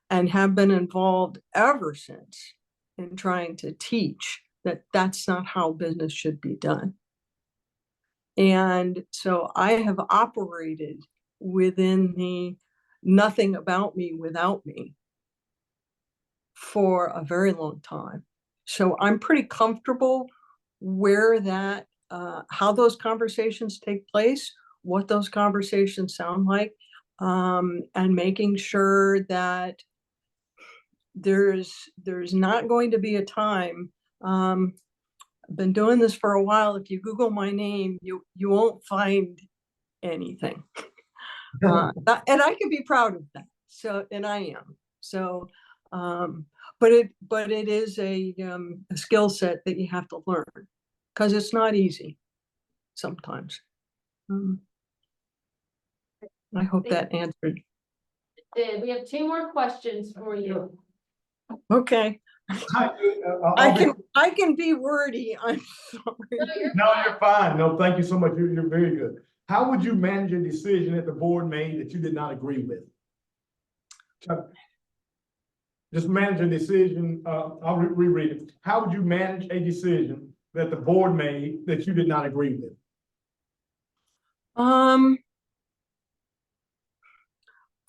and have been involved ever since in trying to teach that that's not how business should be done. And so I have operated within the nothing about me without me for a very long time. So I'm pretty comfortable where that, how those conversations take place, what those conversations sound like, and making sure that there's not going to be a time. I've been doing this for a while. If you Google my name, you won't find anything. And I can be proud of that. So, and I am. So, but it is a skill set that you have to learn, because it's not easy sometimes. I hope that answered. We have 2 more questions for you. Okay. I can be wordy. I'm sorry. No, you're fine. No, thank you so much. You're very good. How would you manage a decision that the board made that you did not agree with? Just manage a decision. I'll reread it. How would you manage a decision that the board made that you did not agree with?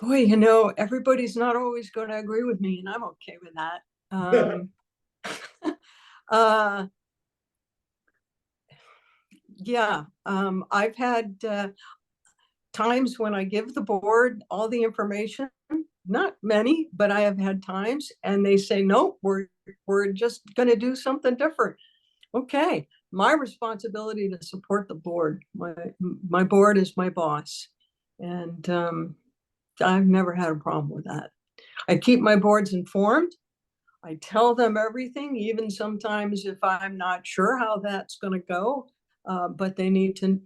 Boy, you know, everybody's not always going to agree with me, and I'm okay with that. Yeah, I've had times when I give the board all the information, not many, but I have had times, and they say, nope, we're just going to do something different. Okay, my responsibility to support the board. My board is my boss, and I've never had a problem with that. I keep my boards informed. I tell them everything, even sometimes if I'm not sure how that's going to go, but they need to.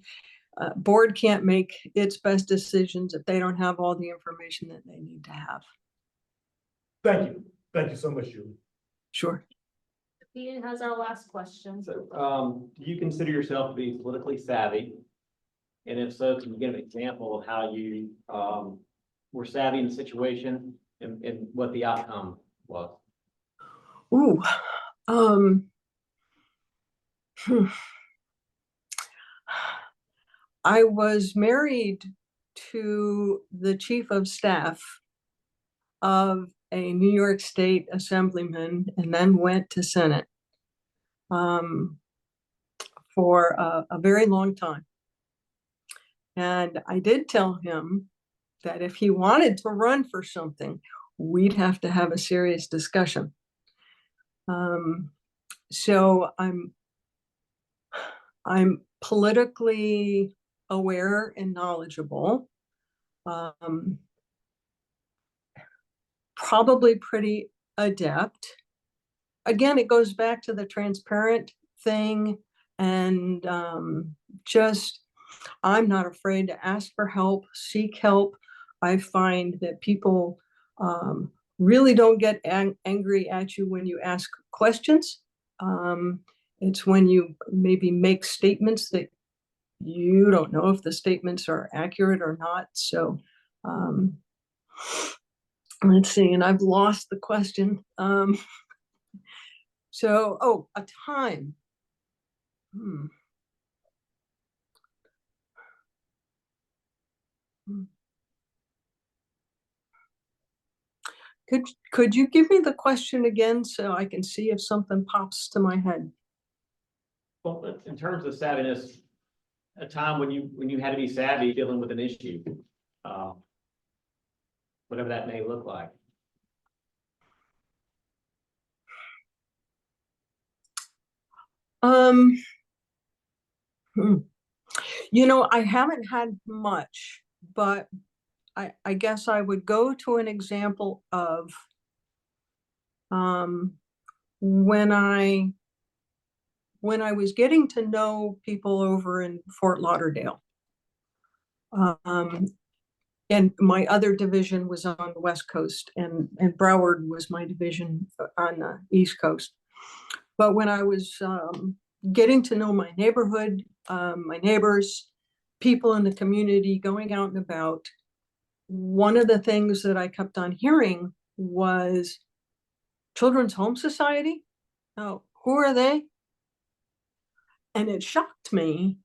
Board can't make its best decisions if they don't have all the information that they need to have. Thank you. Thank you so much, Julie. Sure. Ian has our last question. So, do you consider yourself to be politically savvy? And if so, can you give an example of how you, were savvy in the situation and what the outcome was? Ooh, I was married to the chief of staff of a New York State assemblyman, and then went to Senate for a very long time. And I did tell him that if he wanted to run for something, we'd have to have a serious discussion. So I'm politically aware and knowledgeable, probably pretty adept. Again, it goes back to the transparent thing, and just, I'm not afraid to ask for help, seek help. I find that people really don't get angry at you when you ask questions. It's when you maybe make statements that you don't know if the statements are accurate or not. So let's see, and I've lost the question. So, oh, a time. Could you give me the question again so I can see if something pops to my head? Well, in terms of savviness, a time when you had to be savvy dealing with an issue. Whatever that may look like. Um, hmm. You know, I haven't had much, but I guess I would go to an example of when I was getting to know people over in Fort Lauderdale. And my other division was on the West Coast, and Broward was my division on the East Coast. But when I was getting to know my neighborhood, my neighbors, people in the community, going out and about, one of the things that I kept on hearing was Children's Home Society. Oh, who are they? And it shocked me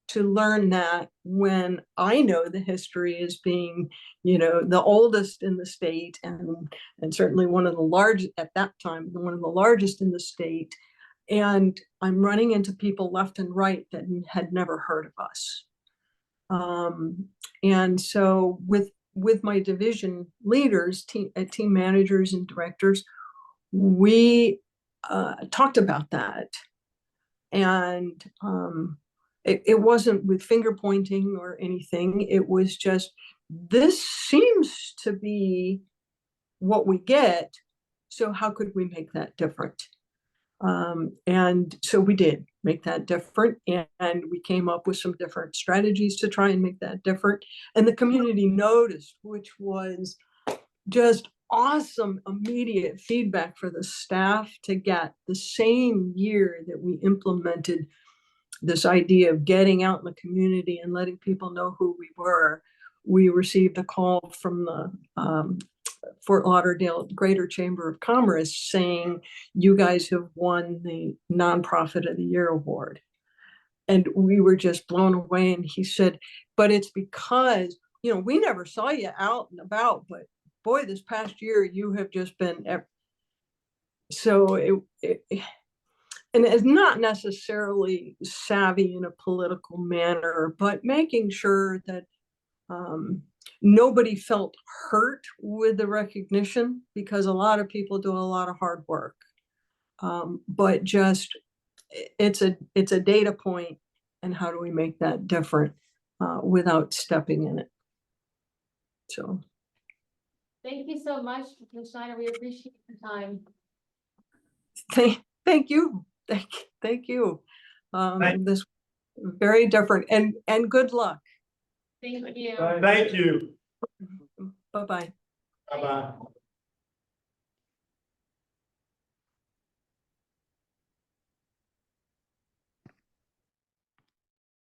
to learn that when I know the history as being, you know, the oldest in the state, and certainly one of the largest at that time, one of the largest in the state. And I'm running into people left and right that had never heard of us. And so with my division leaders, team managers and directors, we talked about that. And it wasn't with finger pointing or anything. It was just, this seems to be what we get. So how could we make that different? And so we did make that different, and we came up with some different strategies to try and make that different. And the community noticed, which was just awesome immediate feedback for the staff to get the same year that we implemented this idea of getting out in the community and letting people know who we were. We received a call from the Fort Lauderdale Greater Chamber of Commerce saying, you guys have won the Nonprofit of the Year award. And we were just blown away. And he said, but it's because, you know, we never saw you out and about, but boy, this past year you have just been. So and it's not necessarily savvy in a political manner, but making sure that nobody felt hurt with the recognition, because a lot of people do a lot of hard work. But just, it's a data point, and how do we make that different without stepping in it? So. Thank you so much, Ms. Schneider. We appreciate your time. Thank you. Thank you. This very different, and good luck. Thank you. Thank you. Bye-bye. Bye-bye.